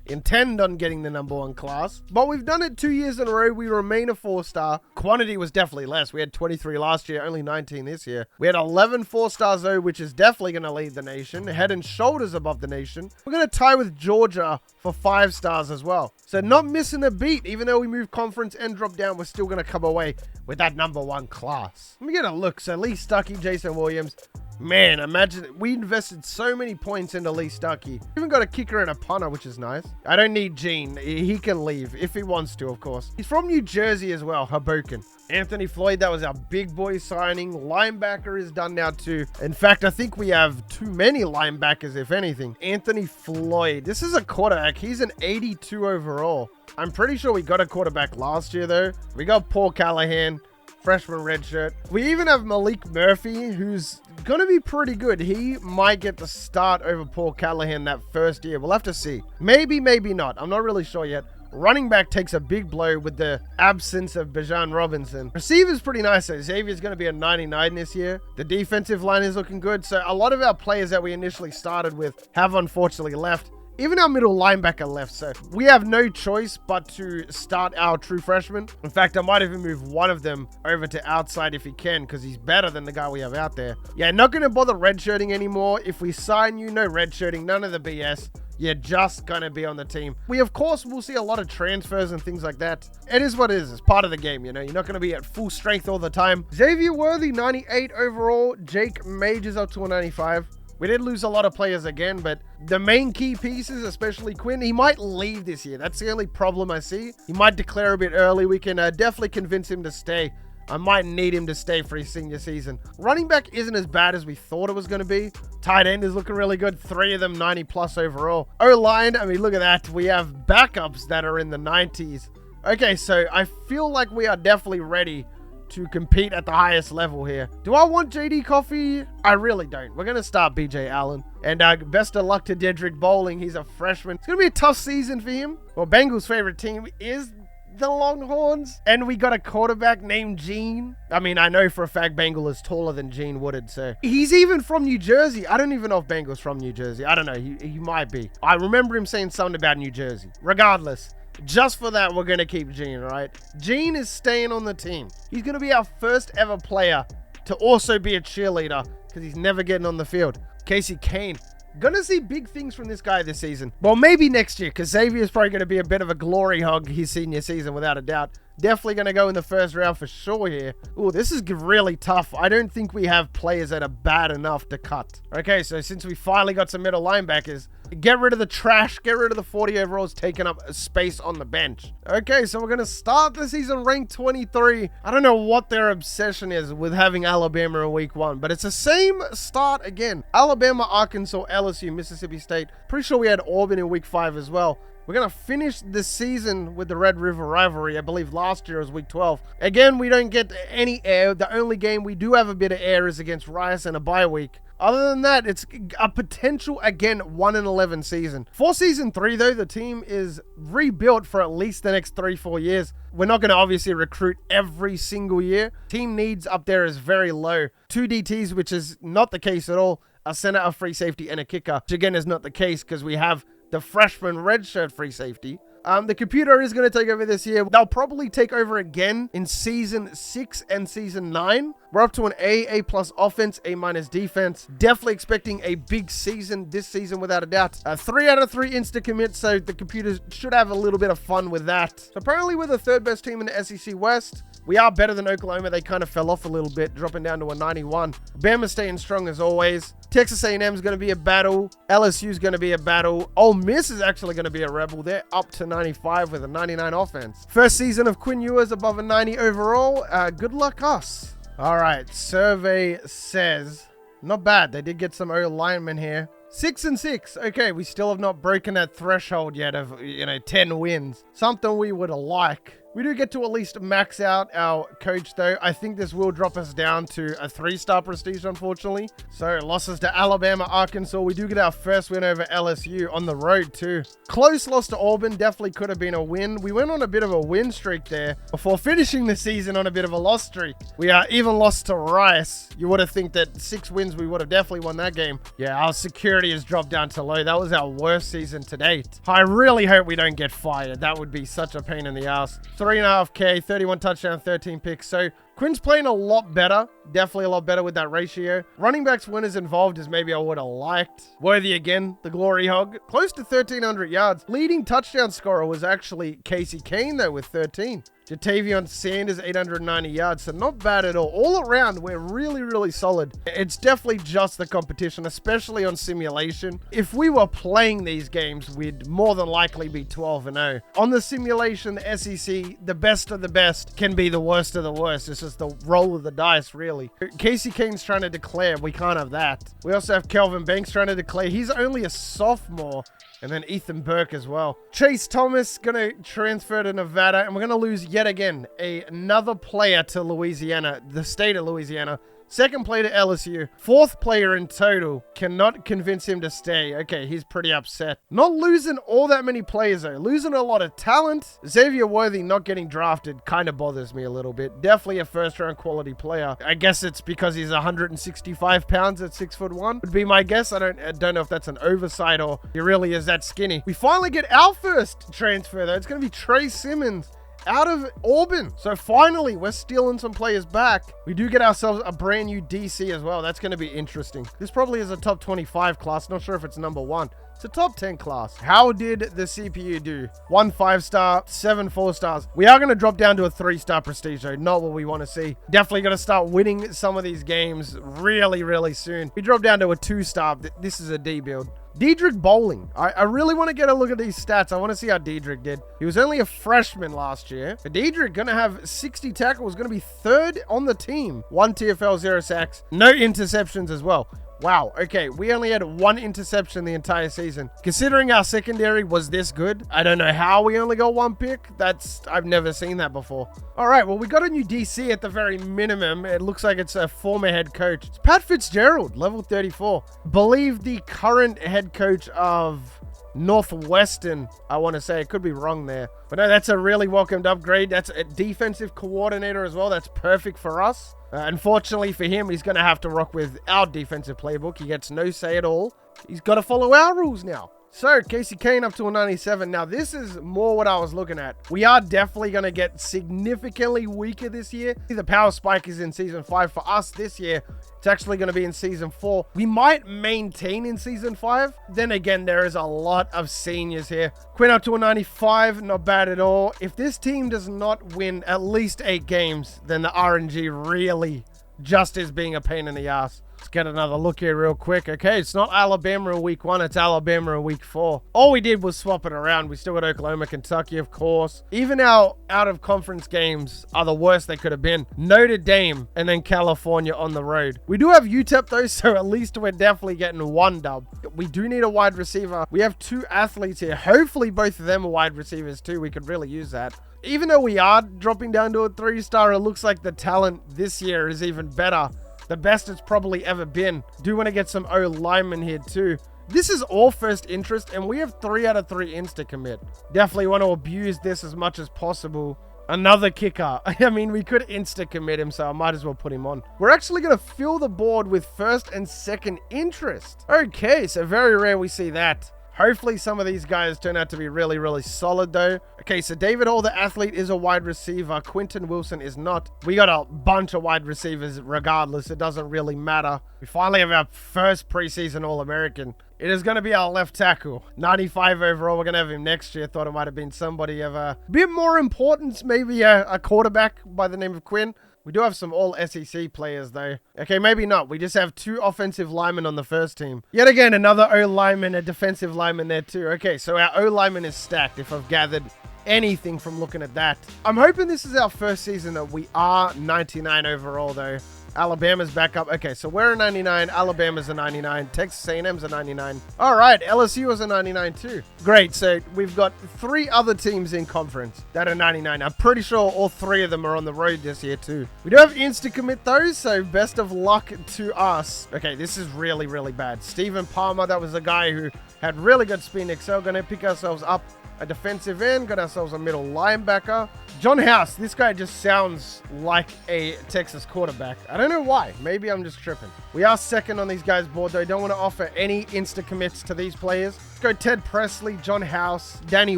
Speaker 1: intend on getting the number 1 class, but we've done it 2 years in a row. We remain a 4-star. Quantity was definitely less. We had 23 last year, only 19 this year. We had 11 4-stars though, which is definitely going to lead the nation, head and shoulders above the nation. We're going to tie with Georgia for 5 stars as well. So not missing a beat. Even though we move conference and drop down, we're still going to come away with that number 1 class. Let me get a look. So Lee Stuckey, Jason Williams. Man, imagine, we invested so many points into Lee Stuckey. Even got a kicker and a punter, which is nice. I don't need Gene. He can leave if he wants to, of course. He's from New Jersey as well, Hoboken. Anthony Floyd, that was our big boy signing. Linebacker is done now too. In fact, I think we have too many linebackers, if anything. Anthony Floyd. This is a quarterback. He's an 82 overall. I'm pretty sure we got a quarterback last year, though. We got Paul Callahan, freshman redshirt. We even have Malik Murphy, who's going to be pretty good. He might get the start over Paul Callahan that first year. We'll have to see. Maybe, maybe not. I'm not really sure yet. Running back takes a big blow with the absence of Bijan Robinson. Receiver's pretty nice though. Xavier's going to be a 99 this year. The defensive line is looking good. So a lot of our players that we initially started with have unfortunately left. Even our middle linebacker left, so we have no choice but to start our true freshman. In fact, I might even move one of them over to outside if he can, because he's better than the guy we have out there. Yeah, not going to bother redshirting anymore. If we sign you, no redshirting, none of the BS. You're just going to be on the team. We, of course, will see a lot of transfers and things like that. It is what it is. It's part of the game, you know. You're not going to be at full strength all the time. Xavier Worthy, 98 overall. Jake Majors up to a 95. We did lose a lot of players again, but the main key pieces, especially Quinn, he might leave this year. That's the only problem I see. He might declare a bit early. We can definitely convince him to stay. I might need him to stay for his senior season. Running back isn't as bad as we thought it was going to be. Tight end is looking really good. 3 of them 90 plus overall. O-line, I mean, look at that. We have backups that are in the 90s. Okay, so I feel like we are definitely ready to compete at the highest level here. Do I want JD Coffee? I really don't. We're going to start BJ Allen. And best of luck to Dedrick Bowling. He's a freshman. It's going to be a tough season for him. Well, Bengals' favorite team is the Longhorns. And we got a quarterback named Gene. I mean, I know for a fact Bengal is taller than Gene Woodard, so he's even from New Jersey. I don't even know if Bengal's from New Jersey. I don't know. He might be. I remember him saying something about New Jersey. Regardless, just for that, we're going to keep Gene, right? Gene is staying on the team. He's going to be our first ever player to also be a cheerleader because he's never getting on the field. Casey Kane. Gonna see big things from this guy this season. Well, maybe next year, because Xavier's probably going to be a bit of a glory hog his senior season, without a doubt. Definitely going to go in the first round for sure here. Oh, this is really tough. I don't think we have players that are bad enough to cut. Okay, so since we finally got some middle linebackers, Get rid of the trash. Get rid of the 40 overalls taking up space on the bench. Okay, so we're going to start the season ranked 23. I don't know what their obsession is with having Alabama in week 1, but it's the same start again. Alabama, Arkansas, LSU, Mississippi State. Pretty sure we had Auburn in week 5 as well. We're going to finish the season with the Red River rivalry. I believe last year was week 12. Again, we don't get any air. The only game we do have a bit of air is against Rice and a bye week. Other than that, it's a potential, again, 1-11 season. For season 3, though, the team is rebuilt for at least the next 3-4 years. We're not going to obviously recruit every single year. Team needs up there is very low. 2 DTs, which is not the case at all. A center, a free safety, and a kicker, which again is not the case because we have the freshman redshirt free safety. The computer is going to take over this year. They'll probably take over again in season 6 and season 9. We're up to an A plus offense, A minus defense. Definitely expecting a big season this season without a doubt. 3 out of 3 insta commits, so the computers should have a little bit of fun with that. So apparently we're the 3rd best team in the SEC West. We are better than Oklahoma. They kind of fell off a little bit, dropping down to a 91. Bama staying strong as always. Texas A&M is going to be a battle. LSU is going to be a battle. Ole Miss is actually going to be a rebel. They're up to 95 with a 99 offense. First season of Quinn Ewers above a 90 overall. Good luck us. All right, survey says, not bad. They did get some O linemen here. 6-6. Okay, we still have not broken that threshold yet of, 10 wins. Something we would like. We do get to at least max out our coach, though. I think this will drop us down to a 3-star prestige, unfortunately. So, losses to Alabama, Arkansas. We do get our first win over LSU on the road, too. Close loss to Auburn. Definitely could have been a win. We went on a bit of a win streak there before finishing the season on a bit of a loss streak. We are even lost to Rice. You would have think that 6 wins, we would have definitely won that game. Yeah, our security has dropped down to low. That was our worst season to date. I really hope we don't get fired. That would be such a pain in the ass. 3.5K, 31 touchdown, 13 picks. So Quinn's playing a lot better. Definitely a lot better with that ratio. Running backs winners involved is maybe I would have liked. Worthy again, the glory hog. Close to 1,300 yards. Leading touchdown scorer was actually Kissane, though, with 13. Jatavion Sanders, 890 yards, so not bad at all. All around, we're really, really solid. It's definitely just the competition, especially on simulation. If we were playing these games, we'd more than likely be 12-0. On the simulation, the SEC, the best of the best can be the worst of the worst. It's just the roll of the dice, really. Kissane's trying to declare. We can't have that. We also have Kelvin Banks trying to declare. He's only a sophomore. And then Ethan Burke as well. Chase Thomas going to transfer to Nevada. And we're going to lose yet again another player to Louisiana, the state of Louisiana. Second player to LSU. 4th player in total. Cannot convince him to stay. Okay, he's pretty upset. Not losing all that many players, though. Losing a lot of talent. Xavier Worthy not getting drafted kind of bothers me a little bit. Definitely a first-round quality player. I guess it's because he's 165 pounds at 6'1". Would be my guess. I don't know if that's an oversight or he really is that skinny. We finally get our first transfer, though. It's going to be Trey Simmons out of Auburn. So finally, we're stealing some players back. We do get ourselves a brand new DC as well. That's going to be interesting. This probably is a top 25 class. Not sure if it's number 1. It's a top 10 class. How did the CPU do? 1 5-star, 7 4-stars. We are going to drop down to a 3-star prestige, though. Not what we want to see. Definitely going to start winning some of these games really, really soon. We drop down to a 2-star. This is a D build. Dedrick Bowling. I really want to get a look at these stats. I want to see how Dedrick did. He was only a freshman last year. But Dedrick going to have 60 tackles. Going to be 3rd on the team. 1 TFL, 0 sacks. No interceptions as well. Wow, okay, we only had 1 interception the entire season. Considering our secondary was this good, I don't know how we only got 1 pick. I've never seen that before. All right, well, we got a new DC at the very minimum. It looks like it's a former head coach. It's Pat Fitzgerald, level 34. Believe the current head coach of Northwestern, I want to say. It could be wrong there. But no, that's a really welcomed upgrade. That's a defensive coordinator as well. That's perfect for us. Unfortunately for him, he's going to have to rock with our defensive playbook. He gets no say at all. He's got to follow our rules now. So, Kissane up to a 97. Now, this is more what I was looking at. We are definitely going to get significantly weaker this year. The power spike is in Season 5 for us this year. It's actually going to be in Season 4. We might maintain in Season 5. Then again, there is a lot of seniors here. Quinn up to a 95. Not bad at all. If this team does not win at least 8 games, then the RNG really just is being a pain in the ass. Let's get another look here real quick. Okay, it's not Alabama in week 1, it's Alabama in week 4. All we did was swap it around. We still got Oklahoma, Kentucky, of course. Even our out-of-conference games are the worst they could have been. Notre Dame and then California on the road. We do have UTEP though, so at least we're definitely getting one dub. We do need a wide receiver. We have 2 athletes here. Hopefully both of them are wide receivers too. We could really use that. Even though we are dropping down to a 3-star, it looks like the talent this year is even better. The best it's probably ever been. Do want to get some O-linemen here too. This is all first interest, and we have 3 out of 3 insta-commit. Definitely want to abuse this as much as possible. Another kicker. I mean, we could insta-commit him, so I might as well put him on. We're actually going to fill the board with first and second interest. Okay, so very rare we see that. Hopefully some of these guys turn out to be really, really solid though. Okay, so David Hall, the athlete, is a wide receiver. Quentin Wilson is not. We got a bunch of wide receivers regardless. It doesn't really matter. We finally have our first preseason All-American. It is going to be our left tackle. 95 overall. We're going to have him next year. Thought it might have been somebody of a bit more importance. Maybe a quarterback by the name of Quinn. We do have some all-SEC players, though. Okay, maybe not. We just have 2 offensive linemen on the first team. Yet again, another O-lineman, a defensive lineman there, too. Okay, so our O-lineman is stacked, if I've gathered anything from looking at that. I'm hoping this is our first season that we are 99 overall, though. Alabama's back up. Okay, so we're a 99. Alabama's a 99. Texas A&M's a 99. All right, LSU is a 99 too. Great, so we've got 3 other teams in conference that are 99. I'm pretty sure all 3 of them are on the road this year too. We do have insta-commit those, so best of luck to us. Okay, this is really, really bad. Stephen Palmer, that was a guy who had really good speed. Excel, gonna pick ourselves up a defensive end, got ourselves a middle linebacker. Juhasz, this guy just sounds like a Texas quarterback. I don't know why. Maybe I'm just tripping. We are second on these guys' board, though. Don't want to offer any insta-commits to these players. Let's go Ted Presley, Juhasz, Danny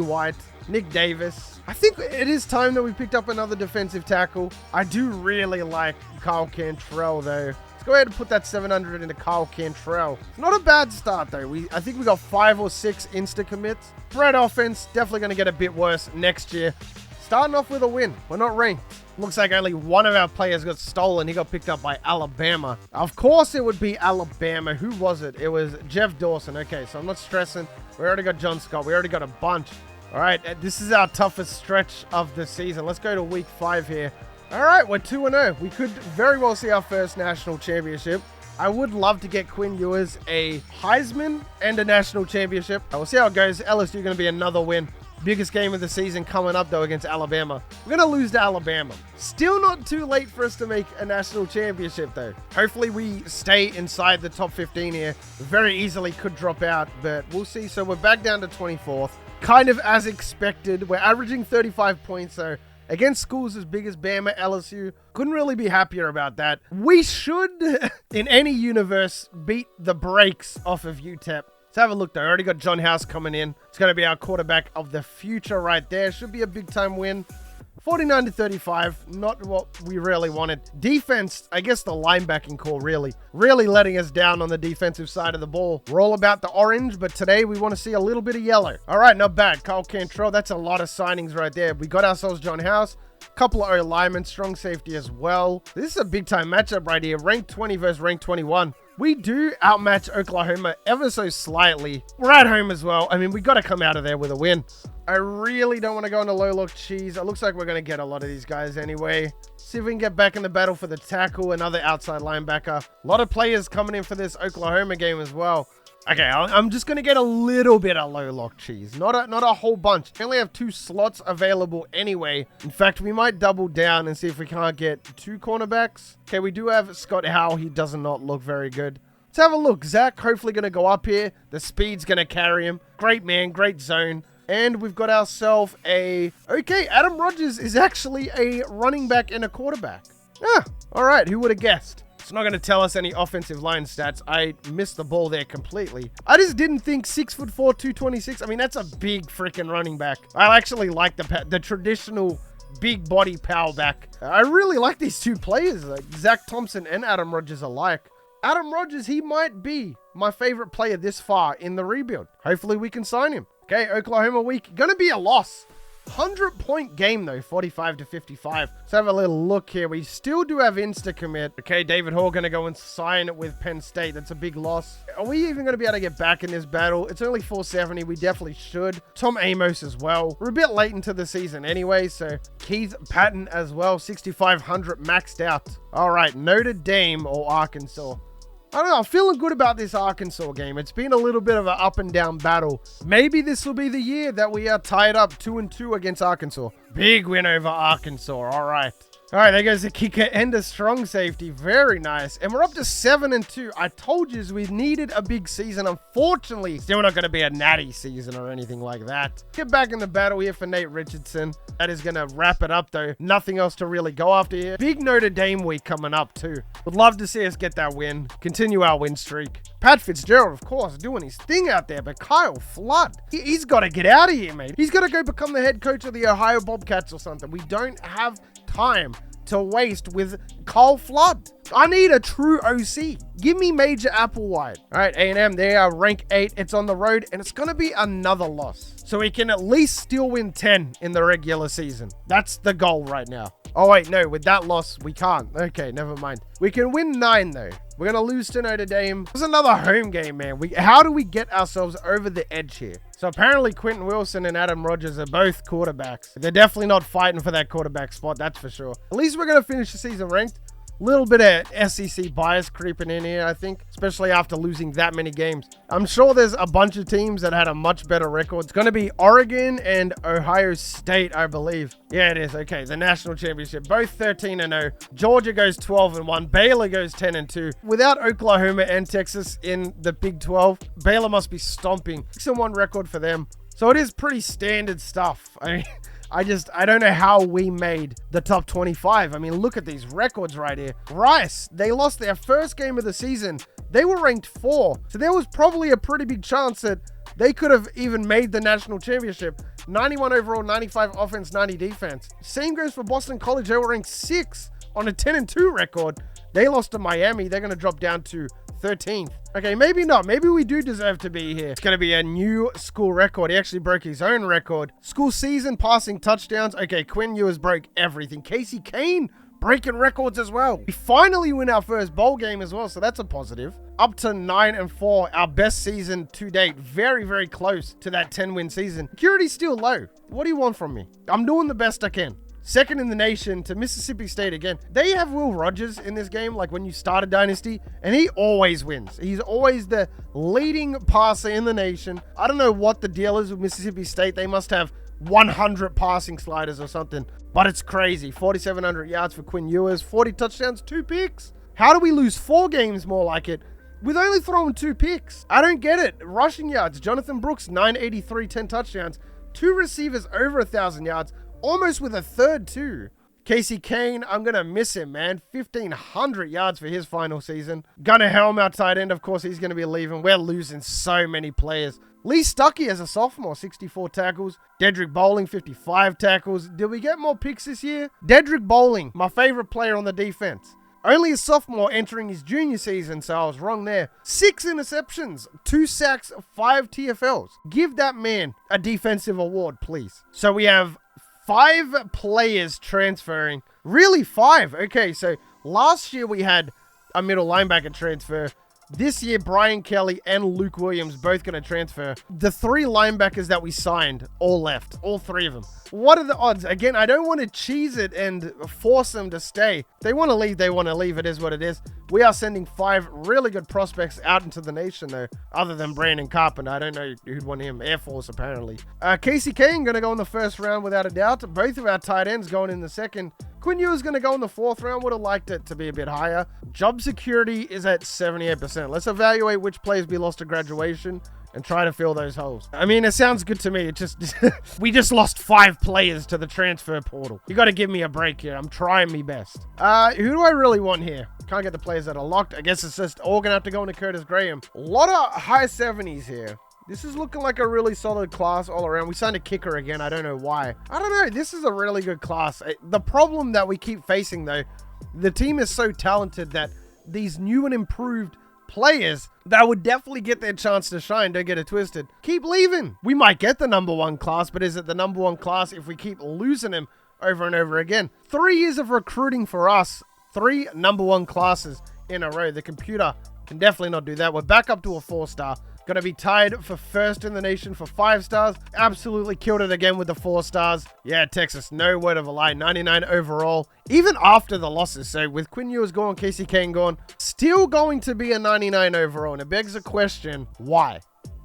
Speaker 1: White, Nick Davis. I think it is time that we picked up another defensive tackle. I do really like Kyle Cantrell, though. Go ahead and put that 700 into Kyle Cantrell. Not a bad start, though. I think we got 5 or 6 insta-commits. Spread offense, definitely going to get a bit worse next year. Starting off with a win. We're not ranked. Looks like only one of our players got stolen. He got picked up by Alabama. Of course it would be Alabama. Who was it? It was Jeff Dawson. Okay, so I'm not stressing. We already got John Scott. We already got a bunch. All right, this is our toughest stretch of the season. Let's go to week 5 here. All right, we're 2-0. We could very well see our first national championship. I would love to get Quinn Ewers a Heisman and a national championship. We'll see how it goes. LSU going to be another win. Biggest game of the season coming up, though, against Alabama. We're going to lose to Alabama. Still not too late for us to make a national championship, though. Hopefully, we stay inside the top 15 here. Very easily could drop out, but we'll see. So we're back down to 24th. Kind of as expected. We're averaging 35 points, though. Against schools as big as Bama, LSU, couldn't really be happier about that. We should, in any universe, beat the brakes off of UTEP. Let's have a look, though. I already got Juhasz coming in. It's going to be our quarterback of the future right there. Should be a big-time win. 49-35, not what we really wanted. Defense, I guess the linebacking core really letting us down on the defensive side of the ball. We're all about the orange, but today we want to see a little bit of yellow. All right, not bad. Kyle Cantrell, that's a lot of signings right there. We got ourselves Juhasz. Couple of O-linemen, strong safety as well. This is a big-time matchup right here. Ranked 20 versus ranked 21. We do outmatch Oklahoma ever so slightly. We're at home as well. I mean, we got to come out of there with a win. I really don't want to go into low-lock cheese. It looks like we're going to get a lot of these guys anyway. See if we can get back in the battle for the tackle, another outside linebacker. A lot of players coming in for this Oklahoma game as well. Okay, I'm just going to get a little bit of low-lock cheese. Not a whole bunch. We only have 2 slots available anyway. In fact, we might double down and see if we can't get 2 cornerbacks. Okay, we do have Scott Howell. He does not look very good. Let's have a look. Zach hopefully going to go up here. The speed's going to carry him. Great man, great zone. And we've got ourselves a... Okay, Adam Rogers is actually a running back and a quarterback. Ah, all right. Who would have guessed? It's not going to tell us any offensive line stats. I missed the ball there completely. I just didn't think 6'4", 226. I mean, that's a big freaking running back. I actually like the traditional big body power back. I really like these 2 players, like Zach Thompson and Adam Rogers alike. Adam Rogers, he might be my favorite player this far in the rebuild. Hopefully we can sign him. Okay, Oklahoma week. Gonna be a loss. 100-point game, though, 45-55. Let's have a little look here. We still do have insta-commit. Okay, David Hall going to go and sign with Penn State. That's a big loss. Are we even going to be able to get back in this battle? It's only 470. We definitely should. Tom Amos as well. We're a bit late into the season anyway, so Keith Patton as well. 6,500 maxed out. All right, Notre Dame or Arkansas. I don't know, I'm feeling good about this Arkansas game. It's been a little bit of an up and down battle. Maybe this will be the year that we are tied up 2-2 against Arkansas. Big win over Arkansas, all right. All right, there goes the kicker and a strong safety. Very nice. And we're up to 7-2. I told you we needed a big season. Unfortunately, still not going to be a natty season or anything like that. Get back in the battle here for Nate Richardson. That is going to wrap it up, though. Nothing else to really go after here. Big Notre Dame week coming up, too. Would love to see us get that win. Continue our win streak. Pat Fitzgerald, of course, doing his thing out there. But Kyle Flood, he's got to get out of here, mate. He's got to go become the head coach of the Ohio Bobcats or something. We don't have time to waste with Kyle Flood. I need a true OC. Give me Major Applewhite. All right, A&M, they are rank 8. It's on the road, and it's going to be another loss. So we can at least still win 10 in the regular season. That's the goal right now. Oh, wait, no, with that loss, we can't. Okay, never mind. We can win 9, though. We're going to lose to Notre Dame. It was another home game, man. How do we get ourselves over the edge here? So apparently Quentin Wilson and Adam Rogers are both quarterbacks. They're definitely not fighting for that quarterback spot, that's for sure. At least we're going to finish the season ranked. Little bit of SEC bias creeping in here, I think, especially after losing that many games. I'm sure there's a bunch of teams that had a much better record. It's going to be Oregon and Ohio State, I believe. Yeah, it is. Okay, the national championship. Both 13-0. Georgia goes 12-1. Baylor goes 10-2. Without Oklahoma and Texas in the Big 12, Baylor must be stomping. 6-1 record for them. So it is pretty standard stuff. I mean, I don't know how we made the top 25. I mean, look at these records right here. Rice, they lost their first game of the season. They were ranked 4. So there was probably a pretty big chance that they could have even made the national championship. 91 overall, 95 offense, 90 defense. Same goes for Boston College. They were ranked 6 on a 10-2 record. They lost to Miami. They're going to drop down to 13th. Okay, maybe not. Maybe we do deserve to be here. It's going to be a new school record. He actually broke his own record. School season passing touchdowns. Okay, Quinn Ewers broke everything. Casey Kane breaking records as well. We finally win our first bowl game as well, so that's a positive. Up to 9-4, our best season to date. Very, very close to that 10-win season. Security's still low. What do you want from me? I'm doing the best I can. Second in the nation to Mississippi State again. They have Will Rogers in this game, like when you start a dynasty, and he always wins. He's always the leading passer in the nation. I don't know what the deal is with Mississippi State. They must have 100 passing sliders or something, but it's crazy. 4,700 yards for Quinn Ewers, 40 touchdowns, 2 picks. How do we lose 4 games more like it with only throwing 2 picks? I don't get it. Rushing yards, Jonathan Brooks, 983, 10 touchdowns, 2 receivers over 1,000 yards, almost with a third too. Casey Kane, I'm going to miss him, man. 1,500 yards for his final season. Gunnar Helm, our tight end, of course, he's going to be leaving. We're losing so many players. Lee Stuckey as a sophomore, 64 tackles. Dedrick Bowling, 55 tackles. Did we get more picks this year? Dedrick Bowling, my favorite player on the defense. Only a sophomore entering his junior season, so I was wrong there. 6 interceptions, 2 sacks, 5 TFLs. Give that man a defensive award, please. So we have 5 players transferring. Really 5. Okay, so last year we had a middle linebacker transfer. This year, Brian Kelly and Luke Williams both going to transfer. The 3 linebackers that we signed all left. All 3 of them. What are the odds? Again, I don't want to cheese it and force them to stay. If they want to leave, they want to leave. It is what it is. We are sending 5 really good prospects out into the nation, though, other than Brandon Carpenter. I don't know who'd want him. Air Force, apparently. Casey Kane going to go in the first round without a doubt. Both of our tight ends going in the second. Quinn Ewers going to go in the 4th round. Would have liked it to be a bit higher. Job security is at 78%. Let's evaluate which players we lost to graduation and try to fill those holes. I mean, it sounds good to me. It just, we just lost 5 players to the transfer portal. You got to give me a break here. I'm trying my best. Who do I really want here? Can't get the players that are locked. I guess it's just all going to have to go into Curtis Graham. A lot of high 70s here. This is looking like a really solid class all around. We signed a kicker again. I don't know why. I don't know. This is a really good class. The problem that we keep facing, though, the team is so talented that these new and improved players that would definitely get their chance to shine. Don't get it twisted. Keep leaving. We might get the number one class, but is it the number one class if we keep losing him over and over again? 3 years of recruiting for us. 3 number one classes in a row. The computer can definitely not do that. We're back up to a 4-star. Gonna be tied for first in the nation for 5 stars. Absolutely killed it again with the 4 stars. Yeah, Texas, no word of a lie. 99 overall, even after the losses. So with Quinn Ewers gone, Casey Kane gone, still going to be a 99 overall. And it begs the question, why?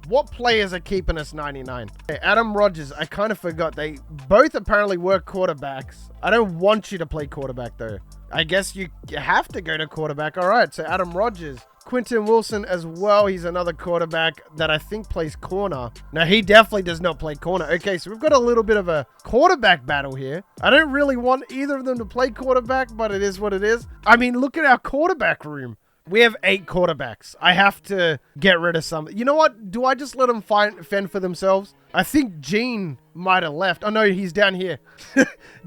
Speaker 1: What players are keeping us 99? Okay, Adam Rogers, I kind of forgot. They both apparently were quarterbacks. I don't want you to play quarterback, though. I guess you have to go to quarterback. All right, so Adam Rogers. Quentin Wilson as well. He's another quarterback that I think plays corner. Now, he definitely does not play corner. Okay, so we've got a little bit of a quarterback battle here. I don't really want either of them to play quarterback, but it is what it is. I mean, look at our quarterback room. We have 8 quarterbacks. I have to get rid of some. You know what? Do I just let them fend for themselves? I think Gene might have left. Oh, no, he's down here.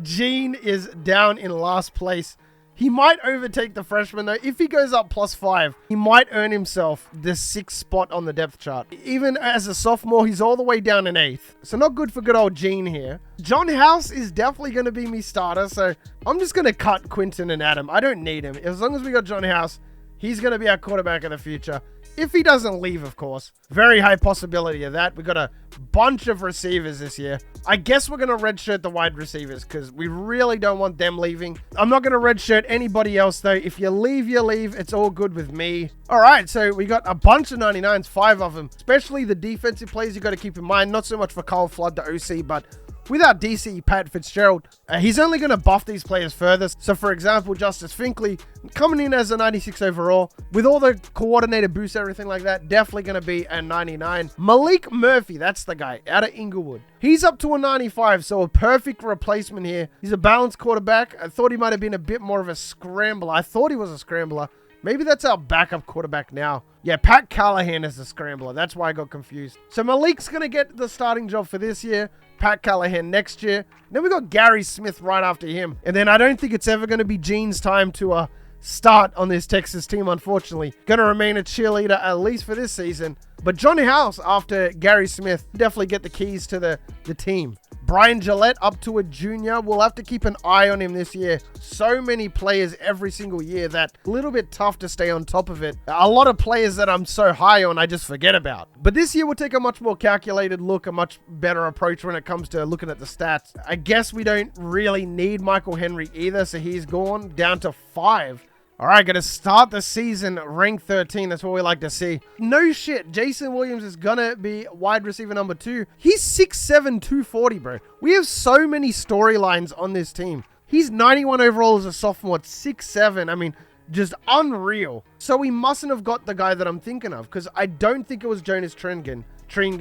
Speaker 1: Gene is down in last place. He might overtake the freshman, though. If he goes up +5, he might earn himself the 6th spot on the depth chart. Even as a sophomore, he's all the way down in 8th. So not good for good old Gene here. JonJon is definitely going to be me starter, so I'm just going to cut Quentin and Adam. I don't need him. As long as we got JonJon, he's going to be our quarterback in the future. If he doesn't leave, of course. Very high possibility of that. We got a bunch of receivers this year. I guess we're going to redshirt the wide receivers because we really don't want them leaving. I'm not going to redshirt anybody else, though. If you leave, you leave. It's all good with me. All right, so we got a bunch of 99s, 5 of them. Especially the defensive players you got to keep in mind. Not so much for Kyle Flood, the OC, but with our DC, Pat Fitzgerald, he's only going to buff these players further. So, for example, Justice Finkley, coming in as a 96 overall, with all the coordinated boosts, everything like that, definitely going to be a 99. Malik Murphy, that's the guy, out of Inglewood. He's up to a 95, so a perfect replacement here. He's a balanced quarterback. I thought he might have been a bit more of a scrambler. I thought he was a scrambler. Maybe that's our backup quarterback now. Yeah, Pat Callahan is the scrambler. That's why I got confused. So Malik's going to get the starting job for this year. Pat Callahan next year. Then we got Gary Smith right after him. And then I don't think it's ever going to be Gene's time to start on this Texas team, unfortunately. Going to remain a cheerleader at least for this season. But Juhasz, after Gary Smith, definitely get the keys to the team. Brian Gillette up to a junior. We'll have to keep an eye on him this year. So many players every single year that a little bit tough to stay on top of it. A lot of players that I'm so high on, I just forget about. But this year we'll take a much more calculated look, a much better approach when it comes to looking at the stats. I guess we don't really need Michael Henry either, so he's gone down to 5. All right, going to start the season ranked 13. That's what we like to see. No shit. Jason Williams is going to be wide receiver number 2. He's 6'7", 240, bro. We have so many storylines on this team. He's 91 overall as a sophomore at 6'7". I mean, just unreal. So we mustn't have got the guy that I'm thinking of because I don't think it was Jonas Tringen,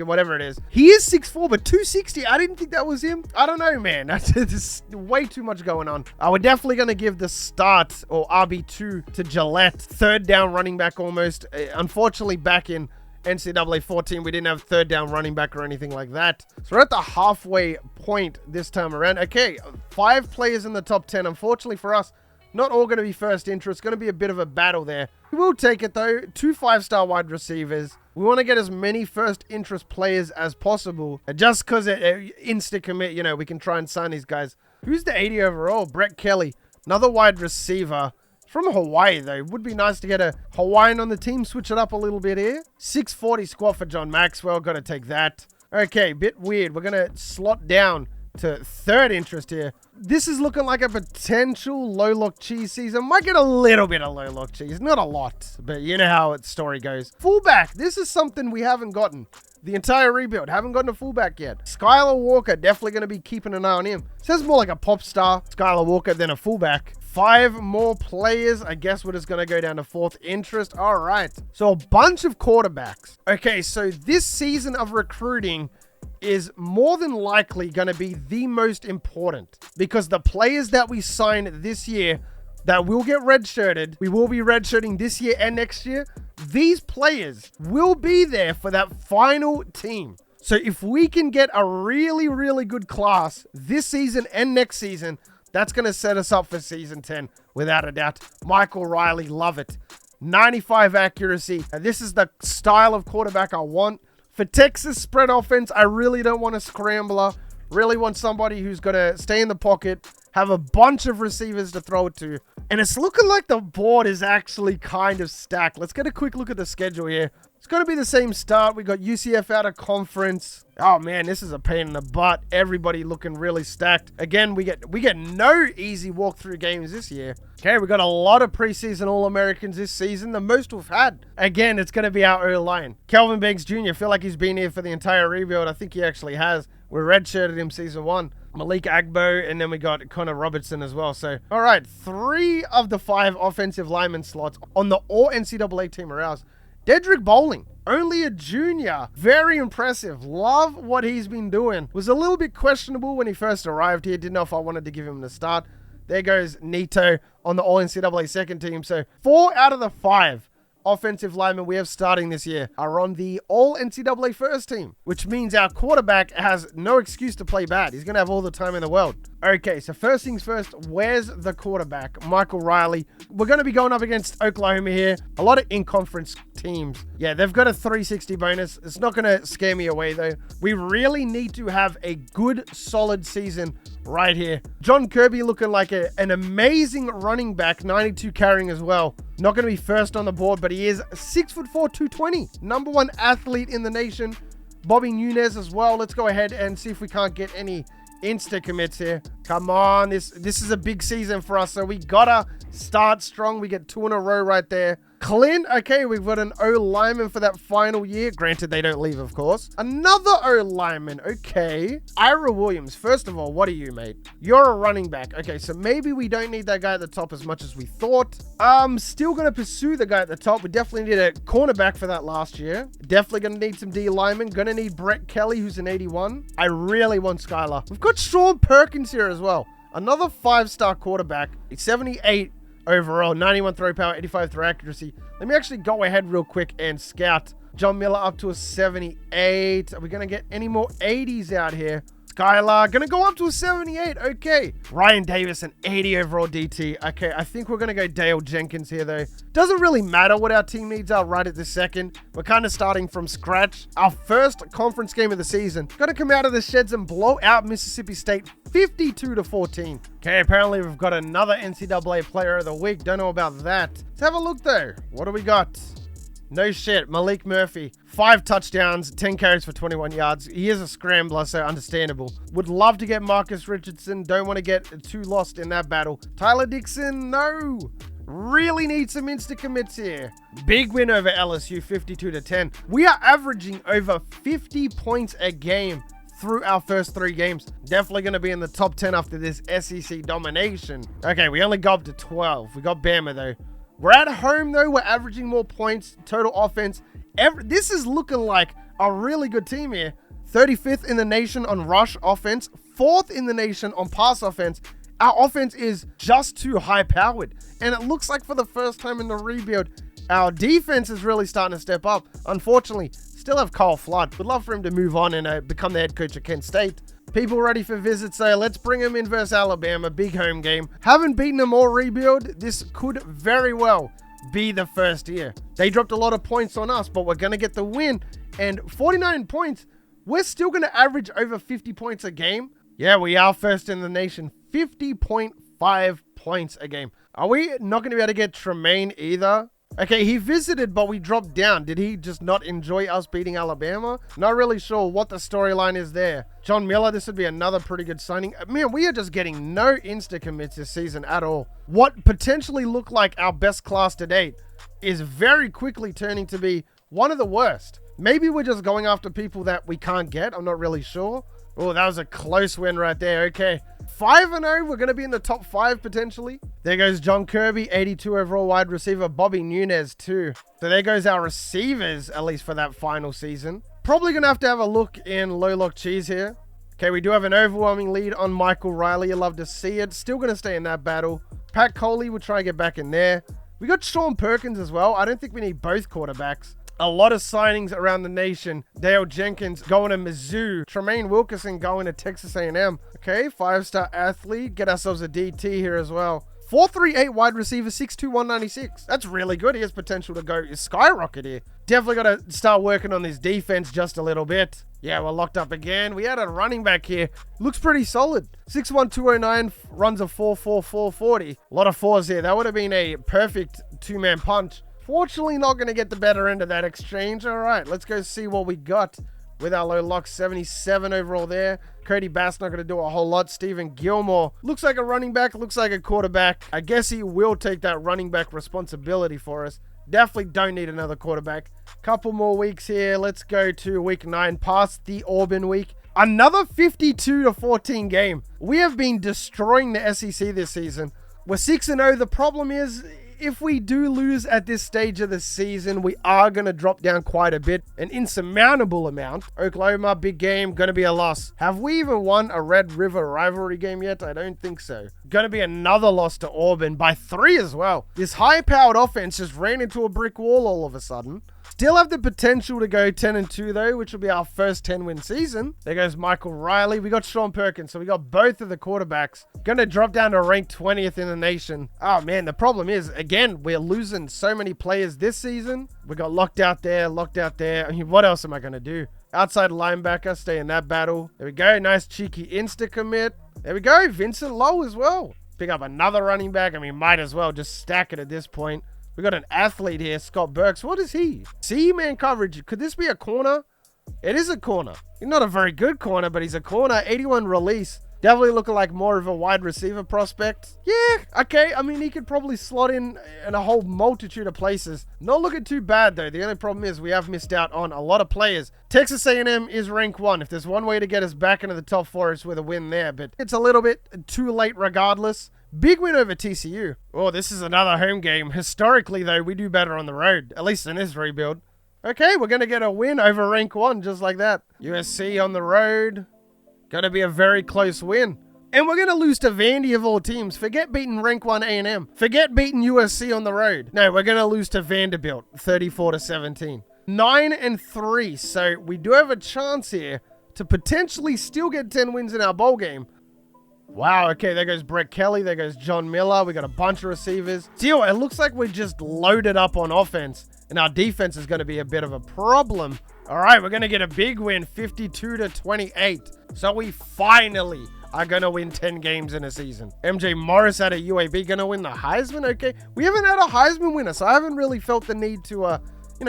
Speaker 1: whatever it is. He is 6'4", but 260. I didn't think that was him. I don't know, man. There's way too much going on. We're definitely going to give the start or RB2 to Gillette. 3rd down running back almost. Unfortunately, back in NCAA 14, we didn't have 3rd down running back or anything like that. So we're at the halfway point this time around. Okay, 5 players in the top 10. Unfortunately for us, not all going to be first interest. It's going to be a bit of a battle there. We will take it, though. 2 5-star wide receivers. We want to get as many first interest players as possible. Just because insta commit, you know, we can try and sign these guys. Who's the 80 overall? Brett Kelly. Another wide receiver. From Hawaii, though. Would be nice to get a Hawaiian on the team. Switch it up a little bit here. 640 squat for John Maxwell. Got to take that. Okay, bit weird. We're going to slot down to 3rd interest here. This is looking like a potential low lock cheese season. Might get a little bit of low lock cheese. Not a lot, but you know how its story goes. Fullback. This is something we haven't gotten. The entire rebuild. Haven't gotten a fullback yet. Skylar Walker. Definitely going to be keeping an eye on him. Sounds more like a pop star, Skylar Walker, than a fullback. 5 more players. I guess we're just going to go down to 4th interest. All right. So a bunch of quarterbacks. Okay, so this season of recruiting is more than likely going to be the most important because the players that we sign this year that will get redshirted, we will be redshirting this year and next year. These players will be there for that final team. So if we can get a really, really good class this season and next season, that's going to set us up for season 10 without a doubt. Michael Riley, love it. 95 accuracy. And this is the style of quarterback I want. For Texas spread offense, I really don't want a scrambler. Really want somebody who's going to stay in the pocket, have a bunch of receivers to throw it to. And it's looking like the board is actually kind of stacked. Let's get a quick look at the schedule here. It's going to be the same start. We got UCF out of conference. Oh man, this is a pain in the butt. Everybody looking really stacked. Again, we get no easy walkthrough games this year. Okay, we got a lot of preseason All-Americans this season, the most we've had. Again, it's going to be our O-line. Kelvin Banks Jr., I feel like he's been here for the entire rebuild. I think he actually has. We redshirted him season 1. Malik Agbo, and then we got Connor Robertson as well. So, all right, 3 of the 5 offensive lineman slots on the All-NCAA team are ours. Dedrick Bowling, only a junior. Very impressive. Love what he's been doing. Was a little bit questionable when he first arrived here. Didn't know if I wanted to give him the start. There goes Nito on the All-NCAA second team. So 4 out of the 5 offensive linemen we have starting this year are on the All-NCAA first team, which means our quarterback has no excuse to play bad. He's going to have all the time in the world. Okay, so first things first, where's the quarterback? Michael Riley. We're going to be going up against Oklahoma here. A lot of in-conference teams. Yeah, they've got a 360 bonus. It's not going to scare me away, though. We really need to have a good, solid season right here. John Kirby looking like an amazing running back, 92 carrying as well. Not going to be first on the board, but he is 6'4", 220. Number 1 athlete in the nation. Bobby Nunez as well. Let's go ahead and see if we can't get any insta commits here. Come on, this is a big season for us, so we gotta start strong. We get 2 in a row right there. Clint, okay, we've got an O-lineman for that final year. Granted, they don't leave, of course. Another O-lineman, okay. Ira Williams, first of all, what are you, mate? You're a running back. Okay, so maybe we don't need that guy at the top as much as we thought. Still gonna pursue the guy at the top. We definitely need a cornerback for that last year. Definitely gonna need some D-linemen. Gonna need Brett Kelly, who's an 81. I really want Skylar. We've got Sean Perkins here as well. Another 5-star quarterback. He's 78 overall, 91 throw power, 85 throw accuracy. Let me actually go ahead real quick and scout. John Miller up to a 78. Are we going to get any more 80s out here? Skylar, going to go up to a 78. Okay. Ryan Davis, an 80 overall DT. Okay, I think we're going to go Dale Jenkins here, though. Doesn't really matter what our team needs are right at this second. We're kind of starting from scratch. Our first conference game of the season. Got to come out of the sheds and blow out Mississippi State 52-14. Okay, apparently we've got another NCAA player of the week. Don't know about that. Let's have a look, though. What do we got? No shit. Malik Murphy, 5 touchdowns, 10 carries for 21 yards. He is a scrambler, so understandable. Would love to get Marcus Richardson. Don't want to get too lost in that battle. Tyler Dixon, no. Really need some insta commits here. Big win over LSU, 52-10. We are averaging over 50 points a game through our first 3 games. Definitely going to be in the top 10 after this SEC domination. Okay, we only got up to 12. We got Bama, though. We're at home, though. We're averaging more points, total offense. This is looking like a really good team here. 35th in the nation on rush offense, 4th in the nation on pass offense. Our offense is just too high-powered. And it looks like for the first time in the rebuild, our defense is really starting to step up. Unfortunately, still have Kyle Flood. Would love for him to move on and become the head coach at Kent State. People ready for visits, so let's bring him in versus Alabama. Big home game. Haven't beaten them all rebuild. This could very well be the first year. They dropped a lot of points on us, but we're going to get the win. And 49 points, we're still going to average over 50 points a game. Yeah, we are first in the nation. 50.5 points a game. Are we not going to be able to get Tremaine either? Okay, he visited, but we dropped down. Did he just not enjoy us beating Alabama? Not really sure what the storyline is there. John Miller, this would be another pretty good signing. Man, we are just getting no insta commits this season at all. What potentially looked like our best class to date is very quickly turning to be one of the worst. Maybe we're just going after people that we can't get. I'm not really sure. Oh, that was a close win right there. Okay. 5-0. We're going to be in the top 5 potentially. There goes John Kirby, 82 overall wide receiver. Bobby Nunez too. So there goes our receivers, at least for that final season. Probably going to have a look in low lock cheese here. Okay, we do have an overwhelming lead on Michael Riley. You love to see it. Still going to stay in that battle. Pat Coley will try to get back in there. We got Sean Perkins as well. I don't think we need both quarterbacks. A lot of signings around the nation. Dale Jenkins going to Mizzou. Tremaine Wilkerson going to Texas A&M. Okay, 5-star athlete. Get ourselves a DT here as well. 4.38 wide receiver, 6'2", 196. That's really good. He has potential to go skyrocket here. Definitely got to start working on this defense just a little bit. Yeah, we're locked up again. We had a running back here. Looks pretty solid. 6'1", 209, runs a 4.4, 4.40. A lot of fours here. That would have been a perfect two-man punch. Fortunately, not going to get the better end of that exchange. All right, let's go see what we got with our low lock. 77 overall there. Cody Bass not going to do a whole lot. Stephen Gilmore looks like a running back, looks like a quarterback. I guess he will take that running back responsibility for us. Definitely don't need another quarterback. Couple more weeks here. Let's go to week 9, past the Auburn week. Another 52-14 game. We have been destroying the SEC this season. We're 6-0. The problem is, if we do lose at this stage of the season, we are going to drop down quite a bit, an insurmountable amount. Oklahoma, big game, going to be a loss. Have we even won a Red River rivalry game yet? I don't think so. Going to be another loss to Auburn by 3 as well. This high-powered offense just ran into a brick wall all of a sudden. Still have the potential to go 10-2 though, which will be our first 10-win season. There goes Michael Riley. We got Sean Perkins, so we got both of the quarterbacks. Going to drop down to rank 20th in the nation. Oh man, the problem is, again, we're losing so many players this season. We got locked out there. I mean, what else am I going to do? Outside linebacker, stay in that battle. There we go. Nice cheeky insta commit. There we go. Vincent Lowe as well. Pick up another running back. I mean, might as well just stack it at this point. We got an athlete here, Scott Burks. What is he? C-man coverage. Could this be a corner? It is a corner. He's not a very good corner, but he's a corner. 81 release. Definitely looking like more of a wide receiver prospect. Yeah, okay. I mean, he could probably slot in a whole multitude of places. Not looking too bad, though. The only problem is we have missed out on a lot of players. Texas A&M is rank 1. If there's one way to get us back into the top 4, it's with a win there. But it's a little bit too late regardless. Big win over TCU. Oh, this is another home game. Historically, though, we do better on the road, at least in this rebuild. Okay, we're going to get a win over rank 1, just like that. USC on the road. Going to be a very close win. And we're going to lose to Vandy of all teams. Forget beating rank 1 A&M. Forget beating USC on the road. No, we're going to lose to Vanderbilt, 34-17. 9-3, so we do have a chance here to potentially still get 10 wins in our bowl game. Wow, okay, there goes Brett Kelly, there goes John Miller, we got a bunch of receivers. Still, it looks like we're just loaded up on offense, and our defense is going to be a bit of a problem. All right, we're going to get a big win, 52-28. So we finally are going to win 10 games in a season. MJ Morris out of UAB going to win the Heisman, okay. We haven't had a Heisman winner, so I haven't really felt the need to,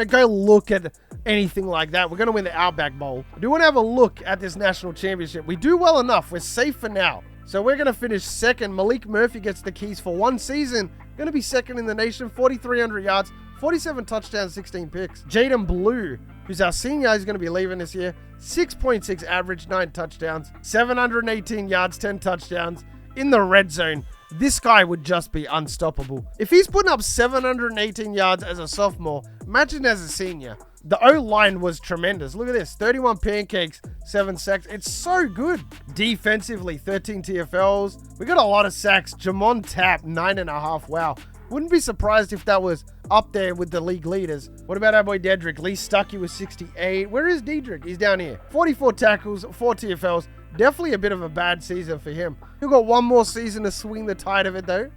Speaker 1: go look at anything like that. We're going to win the Outback Bowl. I do want to have a look at this national championship. We do well enough. We're safe for now. So we're going to finish second. Malik Murphy gets the keys for one season. Going to be second in the nation. 4,300 yards, 47 touchdowns, 16 picks. Jaden Blue, who's our senior, is going to be leaving this year. 6.6 average, 9 touchdowns, 718 yards, 10 touchdowns in the red zone. This guy would just be unstoppable. If he's putting up 718 yards as a sophomore, imagine as a senior. The O-line was tremendous. Look at this. 31 pancakes, 7 sacks. It's so good. Defensively, 13 TFLs. We got a lot of sacks. Jamon Tapp, 9.5. Wow. Wouldn't be surprised if that was up there with the league leaders. What about our boy Dedrick? Lee Stuckey was 68. Where is Dedrick? He's down here. 44 tackles, 4 TFLs. Definitely a bit of a bad season for him. We've got one more season to swing the tide of it, though.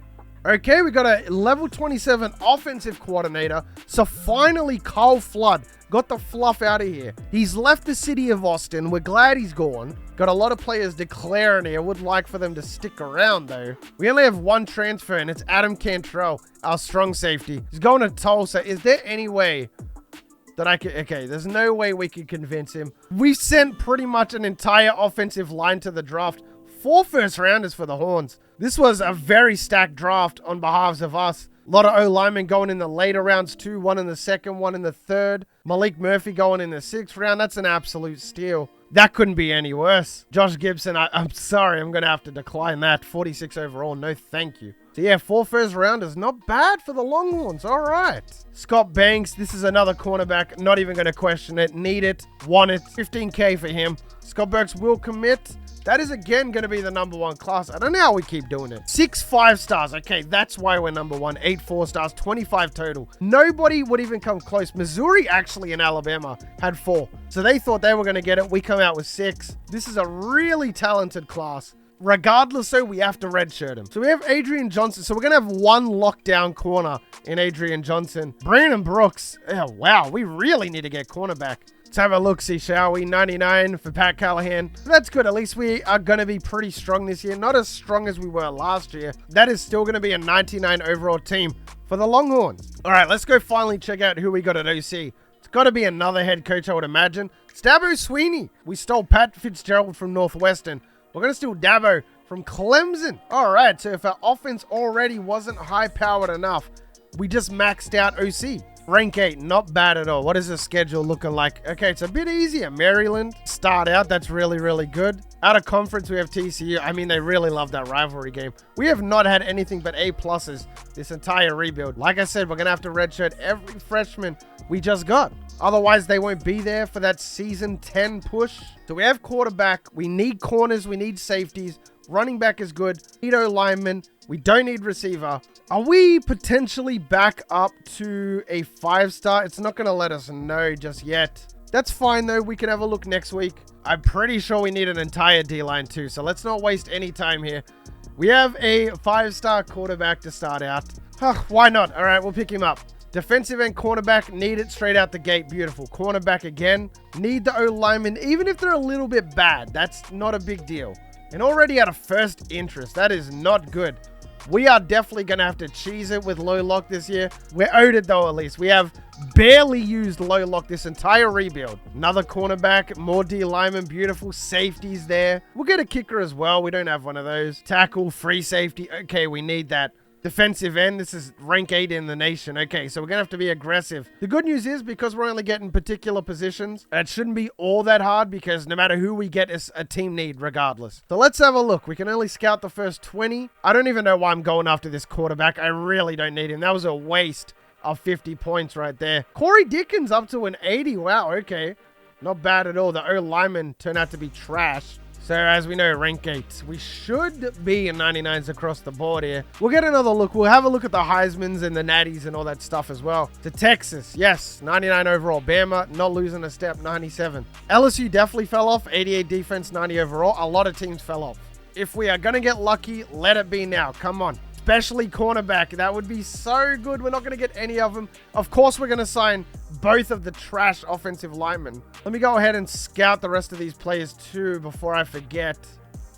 Speaker 1: Okay, we got a level 27 offensive coordinator. So finally, Kyle Flood got the fluff out of here. He's left the city of Austin. We're glad he's gone. Got a lot of players declaring here. Would like for them to stick around, though. We only have one transfer, and it's Adam Cantrell, our strong safety. He's going to Tulsa. Is there any way that I could... Okay, there's no way we could convince him. We sent pretty much an entire offensive line to the draft. 4 first-rounders for the Horns. This was a very stacked draft on behalf of us. A lot of O-linemen going in the later rounds too. 1 in the 2nd, 1 in the 3rd. Malik Murphy going in the 6th round. That's an absolute steal. That couldn't be any worse. Josh Gibson, I'm sorry. I'm going to have to decline that. 46 overall. No, thank you. So yeah, 4 first-rounders. Not bad for the Longhorns. All right. Scott Banks. This is another cornerback. Not even going to question it. Need it. Want it. 15K for him. Scott Burks will commit. That is again going to be the #1 class. I don't know how we keep doing it. 6 5-stars. Okay, that's why we're #1. 8 4-stars, 25 total. Nobody would even come close. Missouri actually in Alabama had 4. So they thought they were going to get it. We come out with 6. This is a really talented class. Regardless, so we have to redshirt him. So we have Adrian Johnson. So we're going to have one lockdown corner in Adrian Johnson. Brandon Brooks. Oh, wow. We really need to get cornerback. Let's have a look-see, shall we? 99 for Pat Callahan. That's good. At least we are going to be pretty strong this year. Not as strong as we were last year. That is still going to be a 99 overall team for the Longhorns. All right, let's go finally check out who we got at OC. It's got to be another head coach, I would imagine. It's Dabo Sweeney. We stole Pat Fitzgerald from Northwestern. We're going to steal Dabo from Clemson. All right, so if our offense already wasn't high-powered enough, we just maxed out OC. Rank 8, not bad at all. What is the schedule looking like? Okay, it's a bit easier. Maryland, start out. That's really, really good. Out of conference, we have TCU. I mean, they really love that rivalry game. We have not had anything but A-pluses this entire rebuild. Like I said, we're going to have to redshirt every freshman we just got. Otherwise, they won't be there for that season 10 push. So we have quarterback. We need corners. We need safeties. Running back is good. Need O-lineman. We don't need receiver. Are we potentially back up to a 5-star? It's not going to let us know just yet. That's fine, though. We can have a look next week. I'm pretty sure we need an entire D-line, too. So let's not waste any time here. We have a 5-star quarterback to start out. Why not? All right, we'll pick him up. Defensive end cornerback, need it straight out the gate. Beautiful. Cornerback again. Need the O-lineman, even if they're a little bit bad. That's not a big deal. And already at a first interest. That is not good. We are definitely going to have to cheese it with low lock this year. We're owed it, though, at least. We have barely used low lock this entire rebuild. Another cornerback, more D lineman, beautiful safeties there. We'll get a kicker as well. We don't have one of those. Tackle, free safety. Okay, we need that. Defensive end, this is rank 8 in the nation. Okay, so we're going to have to be aggressive. The good news is, because we're only getting particular positions, it shouldn't be all that hard because no matter who we get, it's a team need regardless. So let's have a look. We can only scout the first 20. I don't even know why I'm going after this quarterback. I really don't need him. That was a waste of 50 points right there. Corey Dickens up to an 80. Wow, okay. Not bad at all. The O-lineman turned out to be trash. So, as we know, rank 8. We should be in 99s across the board here. We'll get another look. We'll have a look at the Heismans and the Natties and all that stuff as well. To Texas, yes, 99 overall. Bama, not losing a step, 97. LSU definitely fell off, 88 defense, 90 overall. A lot of teams fell off. If we are going to get lucky, let it be now. Come on. Especially cornerback. That would be so good. We're not going to get any of them. Of course, we're going to sign both of the trash offensive linemen. Let me go ahead and scout the rest of these players too before I forget.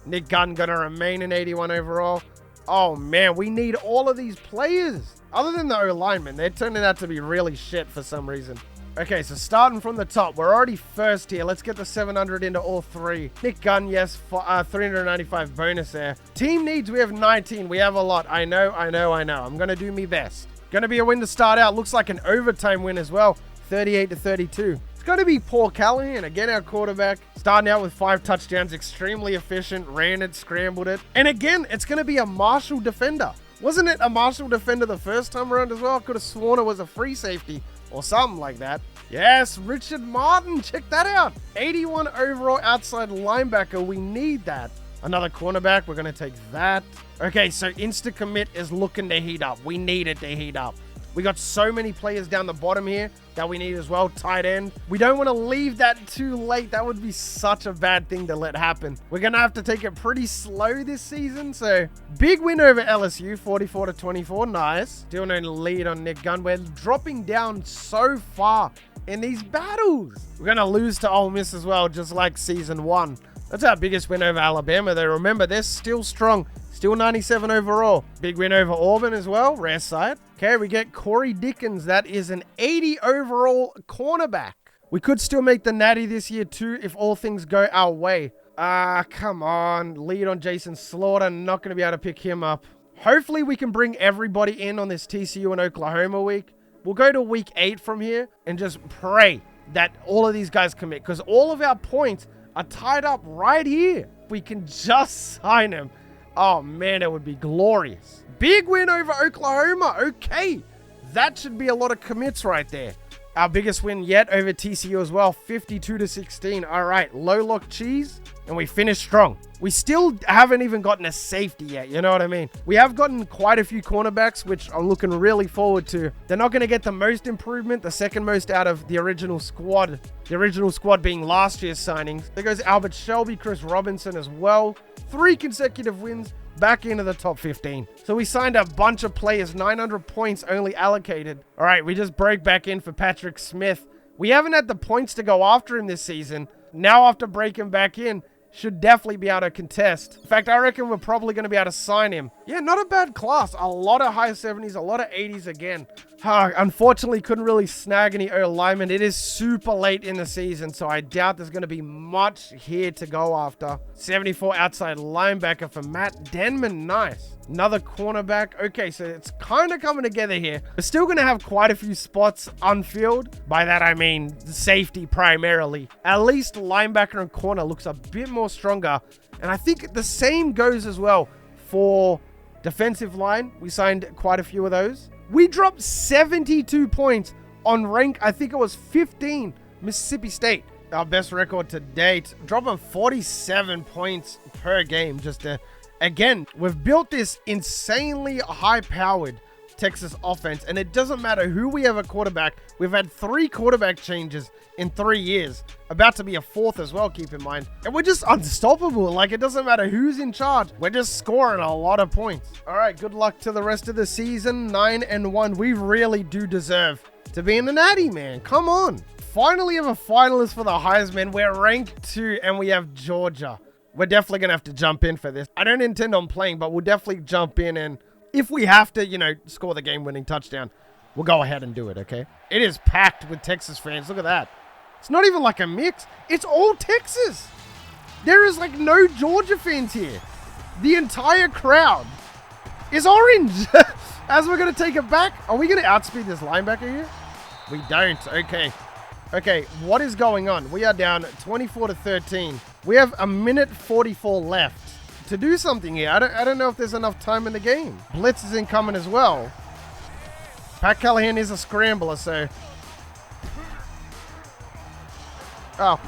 Speaker 1: Nick Gunn going to remain in 81 overall. Oh, man. We need all of these players. Other than the O-linemen, they're turning out to be really shit for some reason. Okay, so starting from the top, we're already first here. Let's get the 700 into all three. Nick Gunn, yes, for 395 bonus there. Team needs, we have 19. We have a lot. I know. I'm going to do me best. Going to be a win to start out. Looks like an overtime win as well. 38-32. It's going to be Paul Callahan, again, our quarterback. Starting out with 5 touchdowns. Extremely efficient. Ran it, scrambled it. And again, it's going to be a Marshall defender. Wasn't it a Marshall defender the first time around as well? I could have sworn it was a free safety. Or something like that. Yes, Richard Martin. Check that out. 81 overall outside linebacker. We need that. Another cornerback. We're going to take that. Okay, so Insta-commit is looking to heat up. We need it to heat up. We got so many players down the bottom here that we need as well. Tight end. We don't want to leave that too late. That would be such a bad thing to let happen. We're going to have to take it pretty slow this season. So, big win over LSU, 44-24. Nice. Still no lead on Nick Gunn. We're dropping down so far in these battles. We're going to lose to Ole Miss as well, just like season 1. That's our biggest win over Alabama, though. Remember, they're still strong. Still 97 overall. Big win over Auburn as well. Rare sight. Okay, we get Corey Dickens. That is an 80 overall cornerback. We could still make the Natty this year too if all things go our way. Come on. Lead on Jason Slaughter. Not going to be able to pick him up. Hopefully we can bring everybody in on this TCU and Oklahoma week. We'll go to week 8 from here and just pray that all of these guys commit because all of our points are tied up right here. We can just sign them. Oh, man, it would be glorious. Big win over Oklahoma. Okay. That should be a lot of commits right there. Our biggest win yet over TCU as well, 52-16. All right, low lock cheese, and we finished strong. We still haven't even gotten a safety yet, you know what I mean? We have gotten quite a few cornerbacks, which I'm looking really forward to. They're not going to get the most improvement, the second most out of the original squad. The original squad being last year's signings. There goes Albert Shelby, Chris Robinson as well. 3 consecutive wins, back into the top 15. So we signed a bunch of players, 900 points only allocated. All right, we just broke back in for Patrick Smith. We haven't had the points to go after him this season. Now after breaking back in, should definitely be able to contest. In fact, I reckon we're probably going to be able to sign him. Yeah, not a bad class. A lot of high 70s, a lot of 80s again. Unfortunately, couldn't really snag any O-linemen. It is super late in the season, so I doubt there's going to be much here to go after. 74 outside linebacker for Matt Denman. Nice. Another cornerback. Okay, so it's kind of coming together here. We're still going to have quite a few spots unfilled. By that, I mean safety primarily. At least linebacker and corner looks a bit more stronger. And I think the same goes as well for defensive line. We signed quite a few of those. We dropped 72 points on rank, I think it was 15, Mississippi State. Our best record to date, dropping 47 points per game. Again, we've built this insanely high-powered Texas offense, and it doesn't matter who we have at quarterback. We've had 3 quarterback changes in 3 years. About to be a 4th as well, keep in mind. And we're just unstoppable. Like, it doesn't matter who's in charge. We're just scoring a lot of points. All right, good luck to the rest of the season. 9-1. We really do deserve to be in the Natty, man. Come on. Finally have a finalist for the Heisman. We're ranked 2, and we have Georgia. We're definitely going to have to jump in for this. I don't intend on playing, but we'll definitely jump in, and if we have to, score the game-winning touchdown, we'll go ahead and do it, okay? It is packed with Texas fans. Look at that. It's not even like a mix. It's all Texas. There is like no Georgia fans here. The entire crowd is orange. As we're going to take it back. Are we going to outspeed this linebacker here? We don't. Okay. Okay, what is going on? We are down 24-13. We have a minute 44 left to do something here. I don't know if there's enough time in the game. Blitz is incoming as well. Pat Callahan is a scrambler, so... Oh.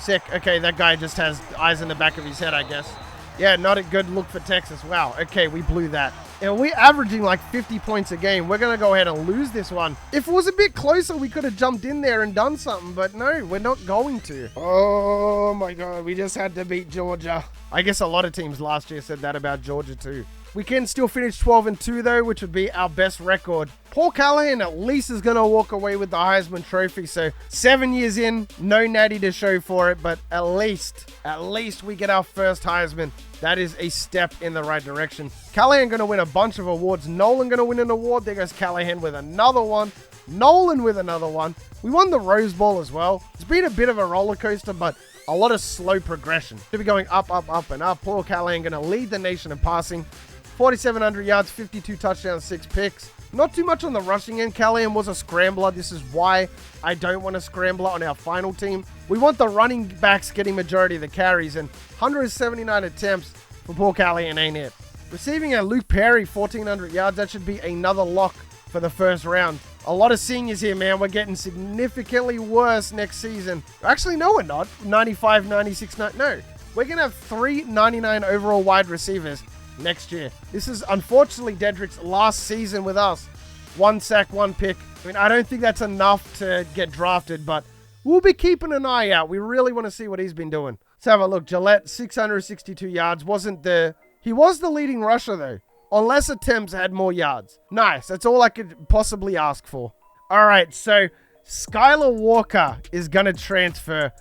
Speaker 1: Sick. Okay, that guy just has eyes in the back of his head, I guess. Yeah, not a good look for Texas. Wow. Okay, we blew that. And we're averaging like 50 points a game. We're going to go ahead and lose this one. If it was a bit closer, we could have jumped in there and done something. But no, we're not going to. Oh my God, we just had to beat Georgia. I guess a lot of teams last year said that about Georgia too. We can still finish 12-2 though, which would be our best record. Paul Callahan at least is going to walk away with the Heisman Trophy. So 7 years in, no natty to show for it, but at least we get our first Heisman. That is a step in the right direction. Callahan going to win a bunch of awards. Nolan going to win an award. There goes Callahan with another one. Nolan with another one. We won the Rose Bowl as well. It's been a bit of a roller coaster, but a lot of slow progression. Should be going up, up, up, and up. Paul Callahan going to lead the nation in passing. 4,700 yards, 52 touchdowns, 6 picks. Not too much on the rushing end. Callahan was a scrambler. This is why I don't want a scrambler on our final team. We want the running backs getting majority of the carries, and 179 attempts for Paul Callahan ain't it. Receiving a Luke Perry, 1,400 yards. That should be another lock for the first round. A lot of seniors here, man. We're getting significantly worse next season. Actually, no, we're not. 95, 96, no. We're going to have 3 99 overall wide receivers next year. This is unfortunately Dedrick's last season with us. 1 sack, 1 pick. I mean, I don't think that's enough to get drafted, but we'll be keeping an eye out. We really want to see what he's been doing. Let's have a look. Gillette, 662 yards. He was the leading rusher though. On less attempts, had more yards. Nice. That's all I could possibly ask for. All right, so Skylar Walker is going to transfer.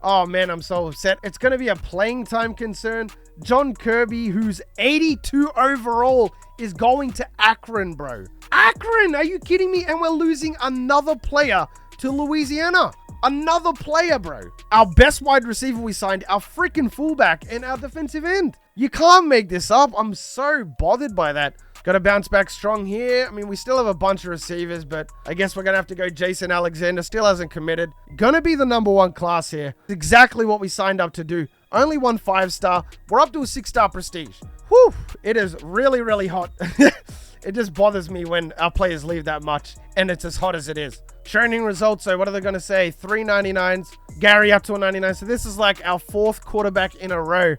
Speaker 1: Oh man, I'm so upset. It's going to be a playing time concern. John Kirby, who's 82 overall, is going to Akron, bro. Akron, are you kidding me? And we're losing another player to Louisiana. Another player, bro. Our best wide receiver we signed, our freaking fullback, and our defensive end. You can't make this up. I'm so bothered by that. Got to bounce back strong here. I mean, we still have a bunch of receivers, but I guess we're going to have to go Jason Alexander. Still hasn't committed. Gonna be the #1 class here. Exactly what we signed up to do. Only 1 5-star. We're up to a 6-star prestige. Whew. It is really, really hot. It just bothers me when our players leave that much, and it's as hot as it is. Training results, so what are they going to say? 399s. Gary up to a 99. So this is like our 4th quarterback in a row.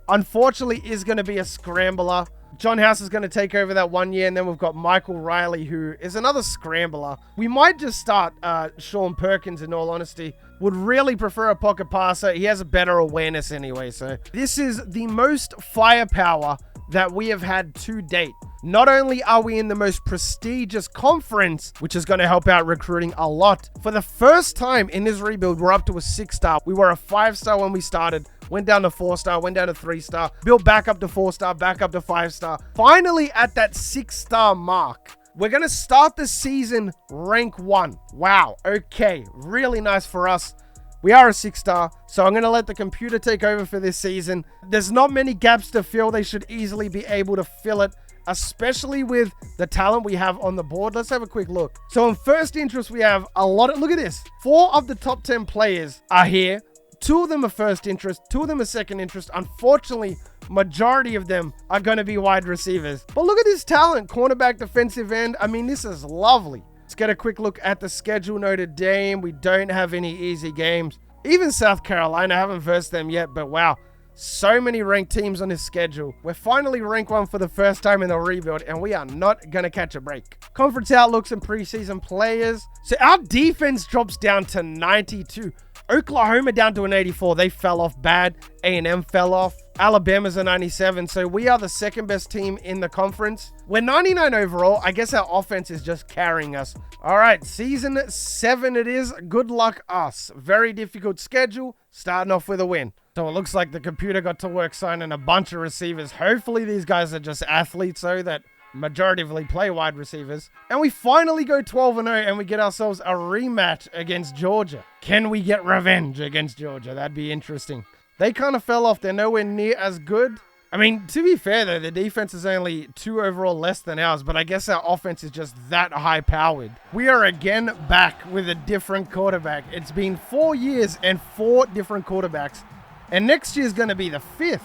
Speaker 1: Unfortunately, is going to be a scrambler. Juhasz is going to take over that 1 year, and then we've got Michael Riley, who is another scrambler. We might just start Sean Perkins, in all honesty. Would really prefer a pocket passer. He has a better awareness anyway, so this is the most firepower that we have had to date. Not only are we in the most prestigious conference, which is going to help out recruiting a lot, for the first time in this rebuild, we're up to a 6-star. We were a 5-star when we started, went down to 4-star, went down to 3-star, built back up to 4-star, back up to 5-star. Finally at that 6-star mark. We're going to start the season rank 1. Wow, okay, really nice for us. We are a 6-star, so I'm going to let the computer take over for this season. There's not many gaps to fill. They should easily be able to fill it, especially with the talent we have on the board. Let's have a quick look. So in first interest, we have a lot of, look at this. 4 of the top 10 players are here. 2 of them are first interest, 2 of them are second interest. Unfortunately, majority of them are going to be wide receivers. But look at this talent, cornerback, defensive end. I mean, this is lovely. Let's get a quick look at the schedule. Notre Dame, we don't have any easy games. Even South Carolina, I haven't versed them yet, but wow. So many ranked teams on this schedule. We're finally ranked 1 for the first time in the rebuild, and we are not going to catch a break. Conference outlooks and preseason players. So our defense drops down to 92. Oklahoma down to an 84. They fell off bad. A&M fell off. Alabama's a 97. So we are the second best team in the conference. We're 99 overall. I guess our offense is just carrying us. All right, season 7 it is. Good luck us. Very difficult schedule. Starting off with a win. So it looks like the computer got to work signing a bunch of receivers. Hopefully these guys are just athletes, so that majoritively play wide receivers. And we finally go 12-0 and we get ourselves a rematch against Georgia. Can we get revenge against Georgia? That'd be interesting. They kind of fell off. They're nowhere near as good. I mean, to be fair though, the defense is only 2 overall less than ours, but I guess our offense is just that high-powered. We are again back with a different quarterback. It's been 4 years and 4 different quarterbacks. And next year is going to be the 5th.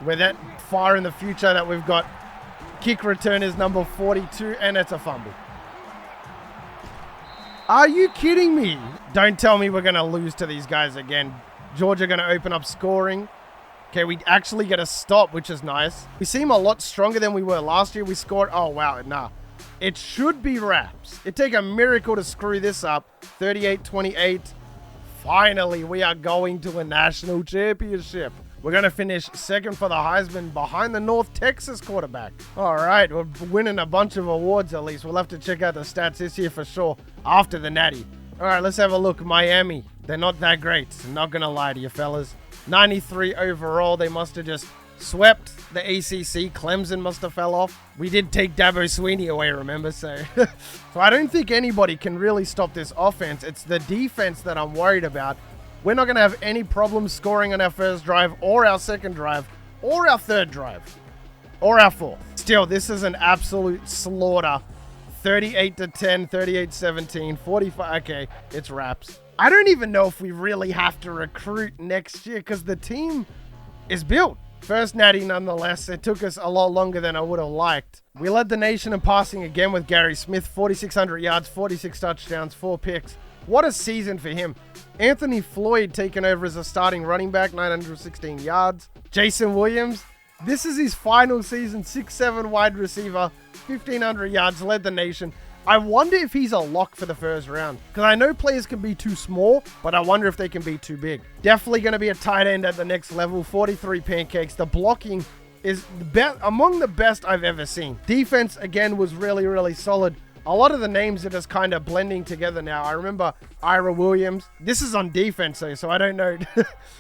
Speaker 1: We're that far in the future that we've got kick return is number 42, and it's a fumble. Are you kidding me? Don't tell me we're going to lose to these guys again. Georgia going to open up scoring. Okay, we actually get a stop, which is nice. We seem a lot stronger than we were last year. We scored. Oh, wow. Nah. It should be wraps. It'd take a miracle to screw this up. 38-28. Finally, we are going to a national championship. We're going to finish second for the Heisman behind the North Texas quarterback. All right, we're winning a bunch of awards at least. We'll have to check out the stats this year for sure after the Natty. All right, let's have a look. Miami, they're not that great. I'm not going to lie to you fellas. 93 overall. They must have just swept the ACC. Clemson must have fell off. We did take Dabo Sweeney away, remember? So I don't think anybody can really stop this offense. It's the defense that I'm worried about. We're not going to have any problems scoring on our first drive or our second drive or our third drive or our fourth. Still, this is an absolute slaughter. 38-10, 38-17, 45. Okay, it's wraps. I don't even know if we really have to recruit next year because the team is built. First natty nonetheless. It took us a lot longer than I would have liked. We led the nation in passing again with Gary Smith. 4,600 yards, 46 touchdowns, 4 picks. What a season for him. Anthony Floyd taking over as a starting running back, 916 yards. Jason Williams, this is his final season, 6'7" wide receiver, 1,500 yards, led the nation. I wonder if he's a lock for the first round. Because I know players can be too small, but I wonder if they can be too big. Definitely going to be a tight end at the next level, 43 pancakes. The blocking is among the best I've ever seen. Defense, again, was really, really solid. A lot of the names are just kind of blending together now. I remember Ira Williams. This is on defense, though, so I don't know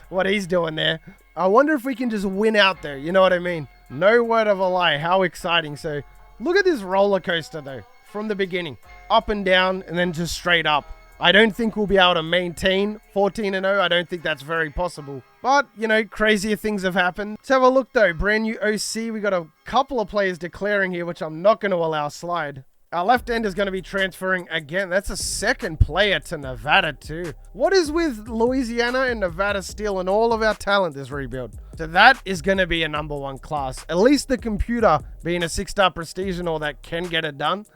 Speaker 1: what he's doing there. I wonder if we can just win out there. You know what I mean? No word of a lie. How exciting. So look at this roller coaster, though, from the beginning. Up and down, and then just straight up. I don't think we'll be able to maintain 14-0. I don't think that's very possible. But, you know, crazier things have happened. Let's have a look, though. Brand new OC. We got a couple of players declaring here, which I'm not going to allow slide. Our left end is going to be transferring again. That's a second player to Nevada too. What is with Louisiana and Nevada stealing all of our talent this rebuild? So that is going to be a #1 class. At least the computer, being a 6-star prestige and all that, can get it done.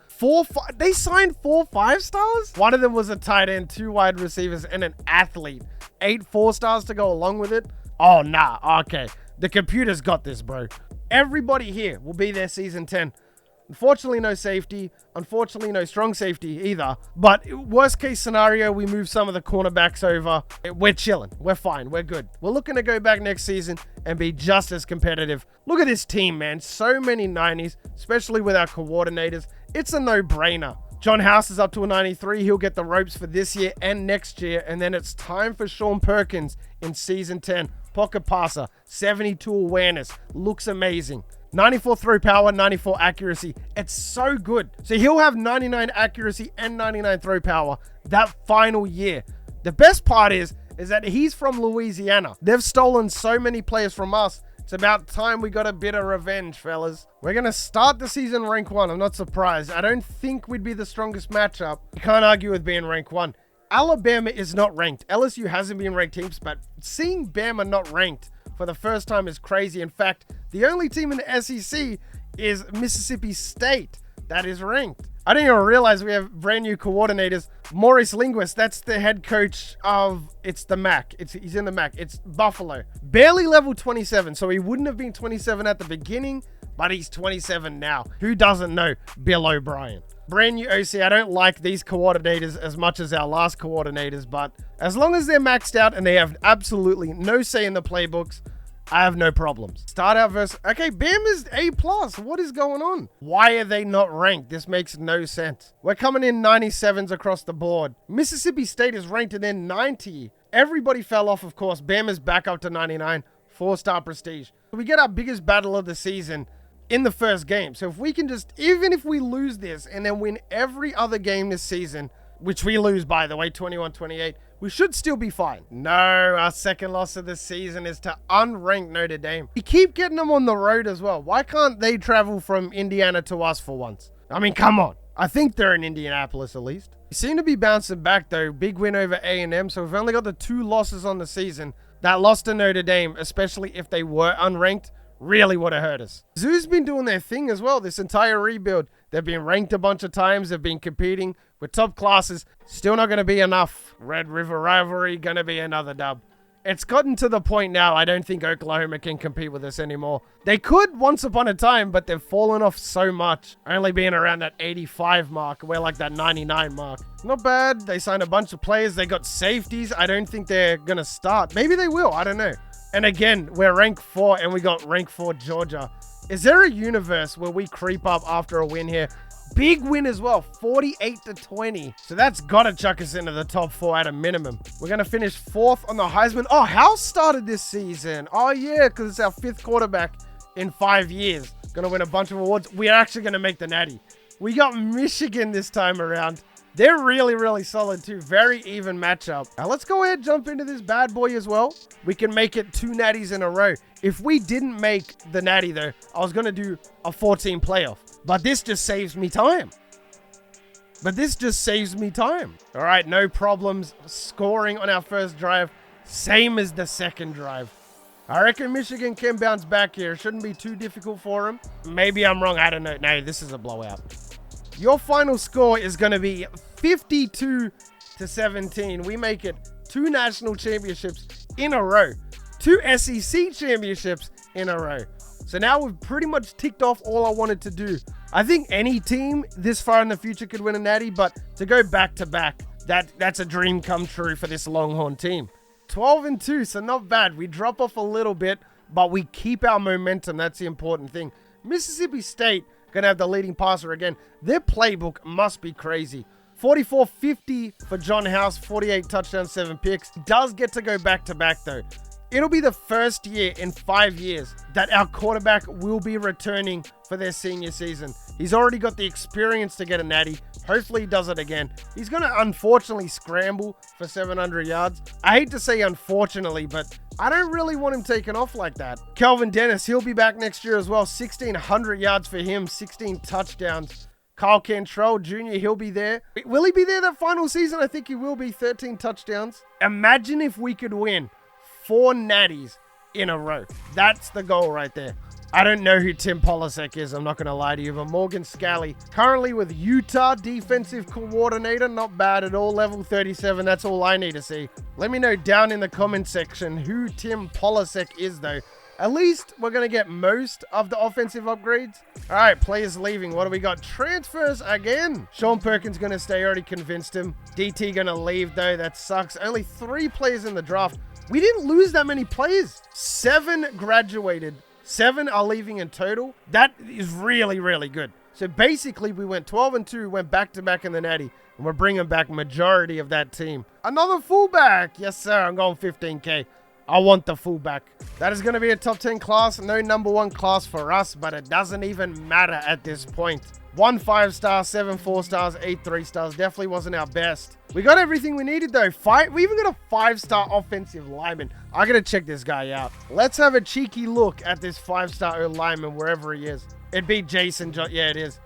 Speaker 1: They signed 4 5-stars? One of them was a tight end, 2 wide receivers, and an athlete. 8 4-stars to go along with it. Oh, nah. Okay. The computer's got this, bro. Everybody here will be there season 10. Unfortunately, no safety. Unfortunately, no strong safety either. But worst case scenario, we move some of the cornerbacks over. We're chilling. We're fine. We're good. We're looking to go back next season and be just as competitive. Look at this team, man. So many 90s, especially with our coordinators. It's a no-brainer. Juhasz is up to a 93. He'll get the ropes for this year and next year. And then it's time for Sean Perkins in season 10. Pocket passer, 72 awareness. Looks amazing. 94 throw power, 94 accuracy. It's so good. So he'll have 99 accuracy and 99 throw power that final year. The best part is that he's from Louisiana. They've stolen so many players from us. It's about time we got a bit of revenge, fellas. We're going to start the season rank 1. I'm not surprised. I don't think we'd be the strongest matchup. You can't argue with being rank 1. Alabama is not ranked. LSU hasn't been ranked heaps, but seeing Bama not ranked for the first time is crazy. In fact, the only team in the SEC is Mississippi State that is ranked. I didn't even realize we have brand new coordinators. Maurice Linguist, that's the head coach of, it's the MAC. He's in the MAC. It's Buffalo. Barely level 27, so he wouldn't have been 27 at the beginning, but he's 27 now. Who doesn't know Bill O'Brien? Brand new OC. I don't like these coordinators as much as our last coordinators, but as long as they're maxed out and they have absolutely no say in the playbooks, I have no problems. Start out versus... Okay, Bam is A+. What is going on? Why are they not ranked? This makes no sense. We're coming in 97s across the board. Mississippi State is ranked and then 90. Everybody fell off, of course. Bam is back up to 99. 4-star prestige. We get our biggest battle of the season in the first game. So if we can just... Even if we lose this and then win every other game this season, which we lose, by the way, 21-28, we should still be fine. No, our second loss of the season is to unranked Notre Dame. We keep getting them on the road as well. Why can't they travel from Indiana to us for once? I mean, come on. I think they're in Indianapolis at least. We seem to be bouncing back though. Big win over A&M, so we've only got the 2 losses on the season. That loss to Notre Dame, especially if they were unranked, really would have hurt us. Zoo's been doing their thing as well this entire rebuild. They've been ranked a bunch of times. They've been competing with top classes. Still not going to be enough. Red River Rivalry, going to be another dub. It's gotten to the point now, I don't think Oklahoma can compete with us anymore. They could once upon a time, but they've fallen off so much. Only being around that 85 mark. We're like that 99 mark. Not bad. They signed a bunch of players. They got safeties. I don't think they're going to start. Maybe they will. I don't know. And again, we're rank 4 and we got rank 4 Georgia. Is there a universe where we creep up after a win here? Big win as well, 48-20. So that's got to chuck us into the top 4 at a minimum. We're going to finish 4th on the Heisman. Oh, House started this season. Oh, yeah, because it's our 5th quarterback in 5 years. Going to win a bunch of awards. We're actually going to make the Natty. We got Michigan this time around. They're really, really solid too. Very even matchup. Now let's go ahead and jump into this bad boy as well. We can make it 2 natties in a row. If we didn't make the natty though, I was going to do a 14 playoff. But this just saves me time. All right, no problems scoring on our first drive. Same as the second drive. I reckon Michigan can bounce back here. Shouldn't be too difficult for them. Maybe I'm wrong. I don't know. No, this is a blowout. Your final score is going to be 52-17. We make it 2 national championships in a row. 2 SEC championships in a row. So now we've pretty much ticked off all I wanted to do. I think any team this far in the future could win a natty, but to go back to back, that's a dream come true for this Longhorn team. 12-2, so not bad. We drop off a little bit, but we keep our momentum. That's the important thing. Mississippi State going to have the leading passer again. Their playbook must be crazy. 44-50 for Juhasz, 48 touchdowns, 7 picks. Does get to go back to back though. It'll be the first year in 5 years that our quarterback will be returning for their senior season. He's already got the experience to get a natty. Hopefully he does it again. He's going to unfortunately scramble for 700 yards. I hate to say unfortunately, but I don't really want him taken off like that. Kelvin Dennis, he'll be back next year as well. 1,600 yards for him, 16 touchdowns. Kyle Cantrell Jr., he'll be there. Will he be there that final season? I think he will be. 13 touchdowns. Imagine if we could win 4 natties in a row. That's the goal right there. I don't know who Tim Polasek is, I'm not going to lie to you, but Morgan Scally, currently with Utah, defensive coordinator, not bad at all, level 37, that's all I need to see. Let me know down in the comment section who Tim Polasek is, though. At least we're going to get most of the offensive upgrades. All right, players leaving. What do we got? Transfers again. Sean Perkins going to stay, already convinced him. DT going to leave, though, that sucks. Only 3 players in the draft. We didn't lose that many players. 7 graduated. 7 are leaving in total. That is really, really good. So basically, we went 12-2, went back-to-back in the Natty, and we're bringing back majority of that team. Another fullback. Yes, sir. I'm going 15K. I want the fullback. That is going to be a top 10 class. No number 1 class for us, but it doesn't even matter at this point. 1 5-star, 7 4-stars, 8 3-stars. Definitely wasn't our best. We got everything we needed, though. We even got a 5-star offensive lineman. I got to check this guy out. Let's have a cheeky look at this 5-star lineman, wherever he is. It'd be Jason. Yeah, it is.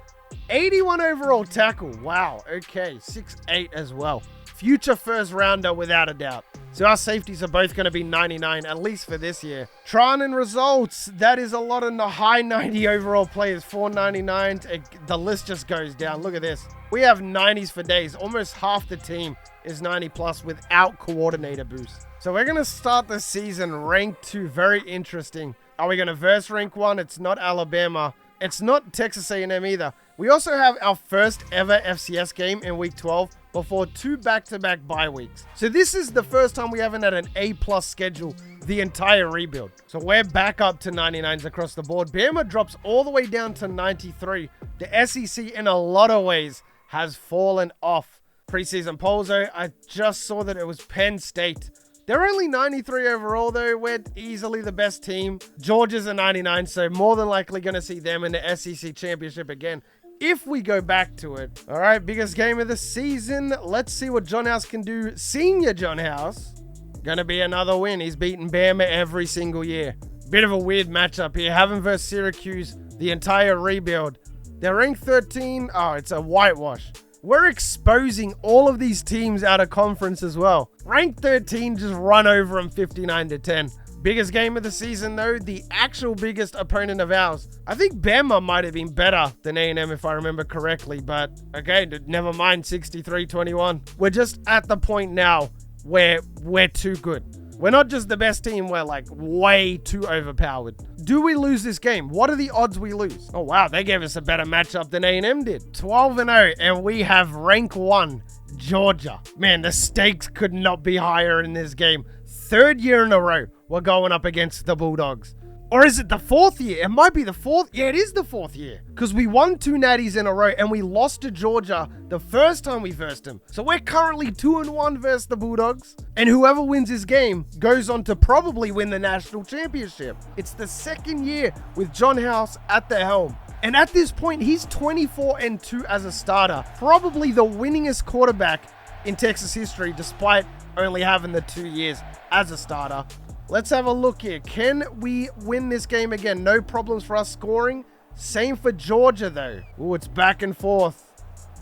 Speaker 1: 81 overall tackle. Wow. Okay. 6'8" as well. Future first rounder without a doubt. So our safeties are both going to be 99, at least for this year. Tron and results. That is a lot of the high 90 overall players. 499. The list just goes down. Look at this. We have 90s for days. Almost half the team is 90 plus without coordinator boost. So we're going to start the season ranked 2. Very interesting. Are we going to verse rank 1? It's not Alabama. It's not Texas A&M either. We also have our first ever FCS game in week 12 before 2 back-to-back bye weeks. So this is the first time we haven't had an A+ schedule the entire rebuild. So we're back up to 99s across the board. Bama drops all the way down to 93. The SEC in a lot of ways has fallen off. Preseason polls, though, I just saw that it was Penn State. They're only 93 overall, though. We're easily the best team. Georgia's a 99, so more than likely going to see them in the SEC championship again if we go back to it. All right, biggest game of the season. Let's see what Juhasz can do. Senior Juhasz. Gonna be another win. He's beaten Bama every single year. Bit of a weird matchup here. Haven't versus Syracuse the entire rebuild. They're ranked 13. Oh, it's a whitewash. We're exposing all of these teams out of conference as well. Ranked 13, just run over them 59-10. Biggest game of the season, though, the actual biggest opponent of ours. I think Bama might have been better than A&M if I remember correctly, but okay, never mind, 63-21. We're just at the point now where we're too good. We're not just the best team, we're like way too overpowered. Do we lose this game? What are the odds we lose? Oh wow, they gave us a better matchup than A&M did. 12-0, and we have rank 1, Georgia. Man, the stakes could not be higher in this game. 3rd year in a row, we're going up against the Bulldogs. Or is it the 4th year? It might be the 4th. Yeah, it is the 4th year. Because we won 2 natties in a row and we lost to Georgia the first time we versed them. So we're currently 2-1 versus the Bulldogs. And whoever wins this game goes on to probably win the national championship. It's the 2nd year with Juhasz at the helm. And at this point, he's 24-2 as a starter. Probably the winningest quarterback in Texas history, despite only having the 2 years as a starter. Let's have a look here. Can we win this game again? No problems for us scoring. Same for Georgia, though. Oh, it's back and forth.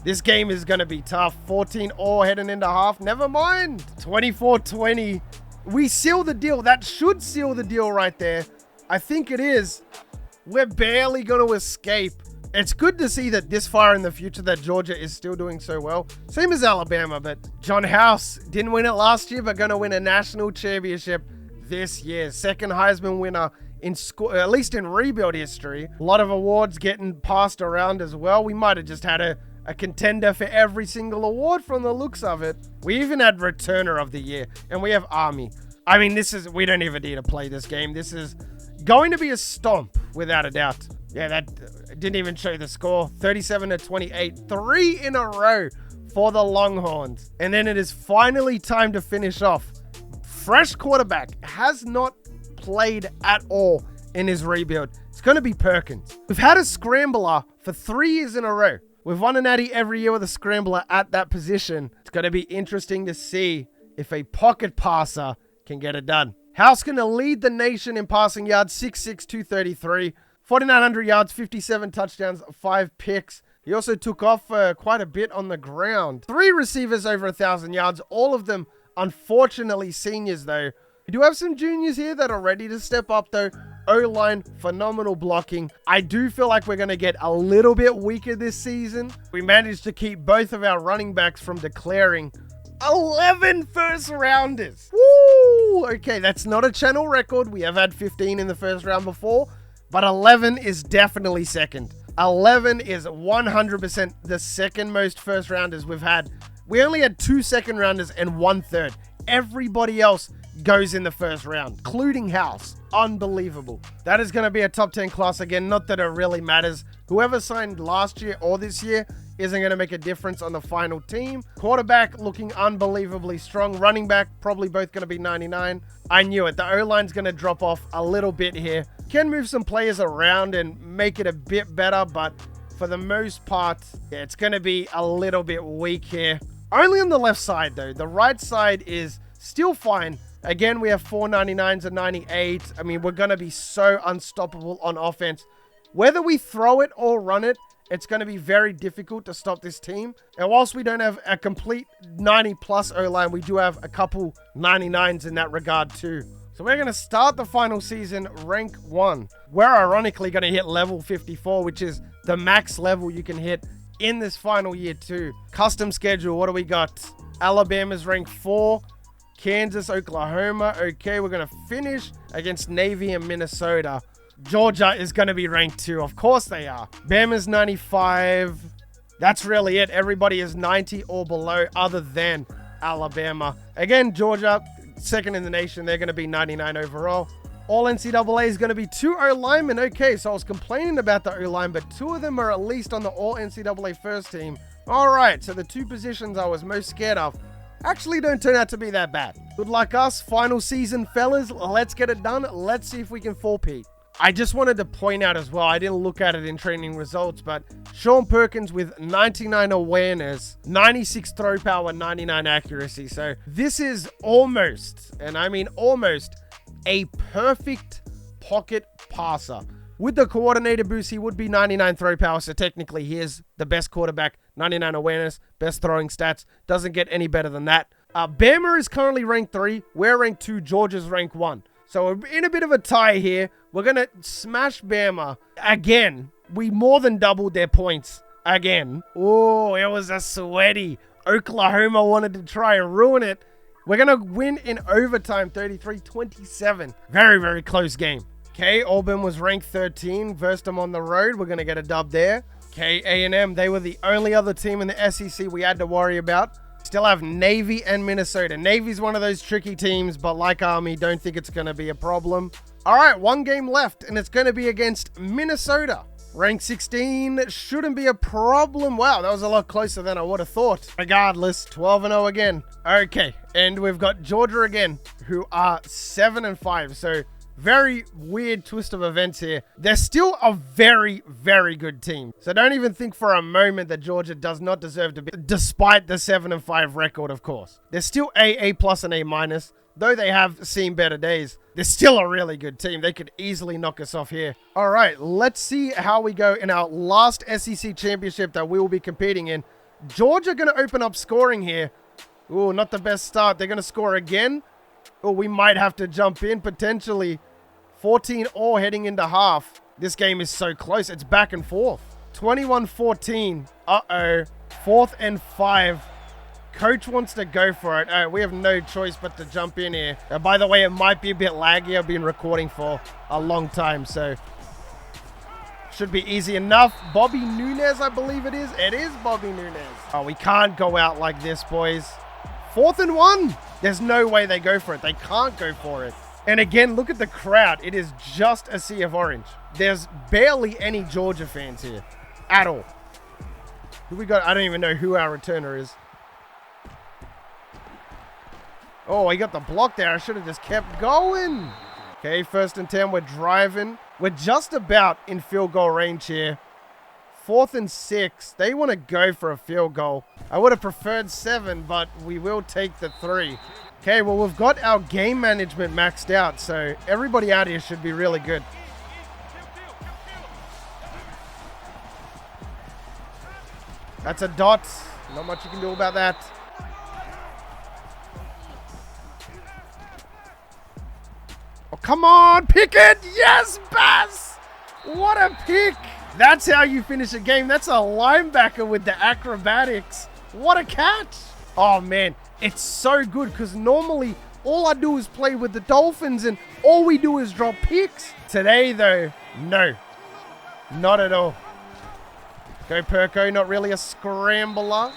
Speaker 1: This game is going to be tough. 14-all heading into half. Never mind. 24-20. We seal the deal. That should seal the deal right there. I think it is. We're barely going to escape. It's good to see that this far in the future that Georgia is still doing so well. Same as Alabama, but Juhasz didn't win it last year, but going to win a national championship this year. 2nd Heisman winner in school, at least in rebuild history. A lot of awards getting passed around as well. We might have just had a contender for every single award from the looks of it. We even had returner of the year, and we have Army. I mean, we don't even need to play this game. This is going to be a stomp without a doubt. Yeah, that didn't even show the score. 37-28, 3 in a row for the Longhorns. And then it is finally time to finish off. Fresh quarterback, has not played at all in his rebuild. It's going to be Perkins. We've had a scrambler for 3 years in a row. We've won a natty every year with a scrambler at that position. It's going to be interesting to see if a pocket passer can get it done. House going to lead the nation in passing yards, 6'6", 233. 4,900 yards, 57 touchdowns, 5 picks. He also took off quite a bit on the ground. 3 receivers over 1,000 yards. All of them, unfortunately, seniors, though. We do have some juniors here that are ready to step up, though. O-line, phenomenal blocking. I do feel like we're going to get a little bit weaker this season. We managed to keep both of our running backs from declaring 11 first rounders. Woo! Okay, that's not a channel record. We have had 15 in the first round before, but 11 is definitely second. 11 is 100% the second most first rounders we've had. We only had 2 second rounders and 1 third. Everybody else goes in the first round, including House. Unbelievable. That is going to be a top 10 class again. Not that it really matters. Whoever signed last year or this year isn't going to make a difference on the final team. Quarterback looking unbelievably strong. Running back, probably both going to be 99. I knew it. The O-line's going to drop off a little bit here. Can move some players around and make it a bit better, but for the most part, yeah, it's going to be a little bit weak here. Only on the left side, though. The right side is still fine. Again, we have 499s and 98s. I mean, we're going to be so unstoppable on offense. Whether we throw it or run it, it's going to be very difficult to stop this team. And whilst we don't have a complete 90-plus O-line, we do have a couple 99s in that regard too. So we're going to start the final season rank 1. We're ironically going to hit level 54, which is the max level you can hit in this final year too. Custom schedule, what do we got? Alabama's rank 4. Kansas, Oklahoma. Okay, we're going to finish against Navy and Minnesota. Georgia is going to be ranked 2. Of course they are. Bama's 95. That's really it. Everybody is 90 or below other than Alabama. Again, Georgia, second in the nation. They're going to be 99 overall. All NCAA is going to be 2 O-linemen. Okay, so I was complaining about the O-line, but 2 of them are at least on the All NCAA first team. All right, so the 2 positions I was most scared of actually don't turn out to be that bad. Good luck us. Final season, fellas. Let's get it done. Let's see if we can 4-peat. I just wanted to point out as well, I didn't look at it in training results, but Sean Perkins with 99 awareness, 96 throw power, 99 accuracy. So this is almost, and I mean almost, a perfect pocket passer. With the coordinator boost, he would be 99 throw power, so technically he is the best quarterback, 99 awareness, best throwing stats. Doesn't get any better than that. Bama is currently ranked 3. We're ranked 2. Georgia's ranked 1. So we're in a bit of a tie here. We're going to smash Bama again. We more than doubled their points again. Oh, it was a sweaty. Oklahoma wanted to try and ruin it. We're going to win in overtime, 33-27. Very, very close game. Okay, Auburn was ranked 13. Versed them on the road. We're going to get a dub there. Okay, A&M, they were the only other team in the SEC we had to worry about. Still have Navy and Minnesota. Navy's one of those tricky teams, but like Army, don't think it's going to be a problem. All right, 1 game left, and it's going to be against Minnesota. Rank 16 shouldn't be a problem. Wow, that was a lot closer than I would have thought. Regardless, 12-0 again. Okay, and we've got Georgia again, who are 7-5. So very weird twist of events here. They're still a very, very good team. So don't even think for a moment that Georgia does not deserve to be, despite the 7-5 record, of course. They're still A+, and A-. Though they have seen better days, they're still a really good team. They could easily knock us off here. All right, let's see how we go in our last SEC championship that we will be competing in. Georgia going to open up scoring here. Ooh, not the best start. They're going to score again. Oh, we might have to jump in potentially. 14-all heading into half. This game is so close. It's back and forth. 21-14. Uh-oh. 4th and 5. Coach wants to go for it. We have no choice but to jump in here. By the way, it might be a bit laggy. I've been recording for a long time, so should be easy enough. Bobby Nunez, I believe it is. It is Bobby Nunez. Oh, we can't go out like this, boys. 4th and 1. There's no way they go for it. They can't go for it. And again, look at the crowd. It is just a sea of orange. There's barely any Georgia fans here at all. Who we got? I don't even know who our returner is. Oh, he got the block there. I should have just kept going. Okay, 1st and 10. We're driving. We're just about in field goal range here. 4th and 6. They want to go for a field goal. I would have preferred 7, but we will take the 3. Okay, well, we've got our game management maxed out, so everybody out here should be really good. That's a dot. Not much you can do about that. Oh, come on, pick it. Yes, Bass. What a pick. That's how you finish a game. That's a linebacker with the acrobatics. What a catch. Oh, man. It's so good because normally all I do is play with the Dolphins and all we do is drop picks. Today, though, no. Not at all. Go Perko. Not really a scrambler.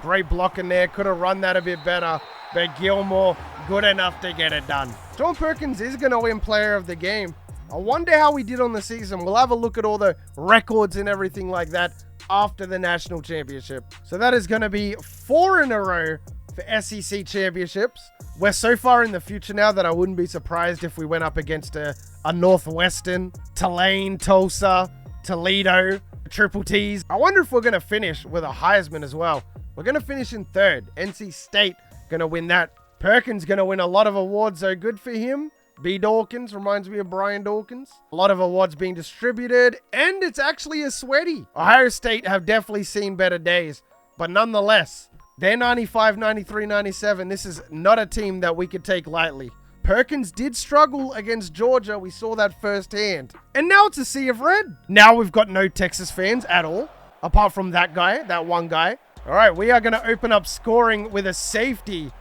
Speaker 1: Great block in there. Could have run that a bit better. But Gilmore, good enough to get it done. John Perkins is going to win player of the game. I wonder how we did on the season. We'll have a look at all the records and everything like that after the national championship. So that is going to be 4 in a row for SEC championships. We're so far in the future now that I wouldn't be surprised if we went up against a Northwestern, Tulane, Tulsa, Toledo, Triple T's. I wonder if we're going to finish with a Heisman as well. We're going to finish in 3rd. NC State going to win that. Perkins going to win a lot of awards, so good for him. B. Dawkins reminds me of Brian Dawkins. A lot of awards being distributed, and it's actually a sweaty. Ohio State have definitely seen better days, but nonetheless, they're 95, 93, 97. This is not a team that we could take lightly. Perkins did struggle against Georgia. We saw that firsthand. And now it's a sea of red. Now we've got no Texas fans at all, apart from that guy, that one guy. All right, we are going to open up scoring with a safety.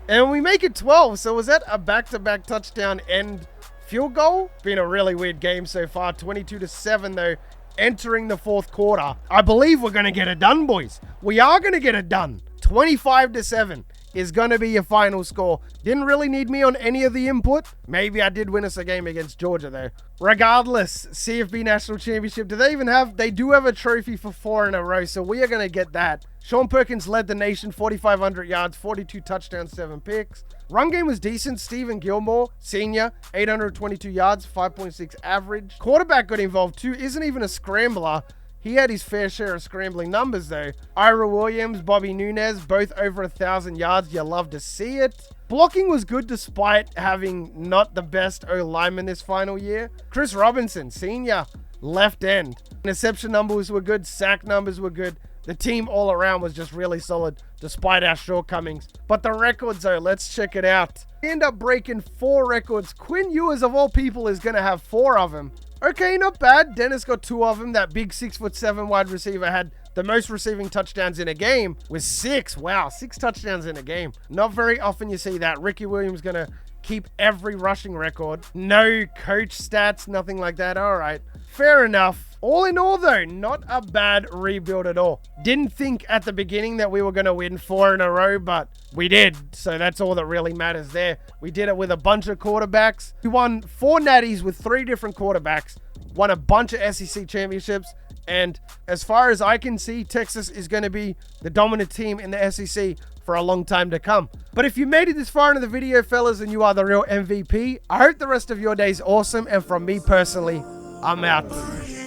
Speaker 1: And we make it 12. So was that a back-to-back touchdown and field goal? Been a really weird game so far. 22-7 though, entering the 4th quarter. I believe we're going to get it done, boys. We are going to get it done. 25-7 is going to be your final score. Didn't really need me on any of the input. Maybe I did win us a game against Georgia though. Regardless, CFB National Championship, they do have a trophy for 4 in a row, so we are going to get that. Sean Perkins led the nation, 4,500 yards, 42 touchdowns, 7 picks. Run game was decent. Stephen Gilmore, senior, 822 yards, 5.6 average. Quarterback got involved too. Isn't even a scrambler. He had his fair share of scrambling numbers though. Ira Williams, Bobby Nunez, both over 1,000 yards. You love to see it. Blocking was good despite having not the best O-lineman this final year. Chris Robinson, senior, left end. Interception numbers were good. Sack numbers were good. The team all around was just really solid despite our shortcomings. But the records though, let's check it out. We end up breaking 4 records. Quinn Ewers of all people is going to have 4 of them. Okay, not bad. Dennis got 2 of them. That big 6'7" wide receiver had the most receiving touchdowns in a game with 6. Wow, 6 touchdowns in a game. Not very often you see that. Ricky Williams going to keep every rushing record. No coach stats, nothing like that. All right, fair enough. All in all, though, not a bad rebuild at all. Didn't think at the beginning that we were going to win 4 in a row, but we did. So that's all that really matters there. We did it with a bunch of quarterbacks. We won 4 natties with 3 different quarterbacks. Won a bunch of SEC championships. And as far as I can see, Texas is going to be the dominant team in the SEC for a long time to come. But if you made it this far into the video, fellas, and you are the real MVP, I hope the rest of your day is awesome. And from me personally, I'm out.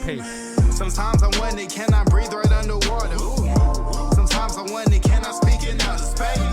Speaker 1: Peace.
Speaker 2: Sometimes I wonder, can I breathe right underwater? Sometimes I wonder, can I speak in outer space?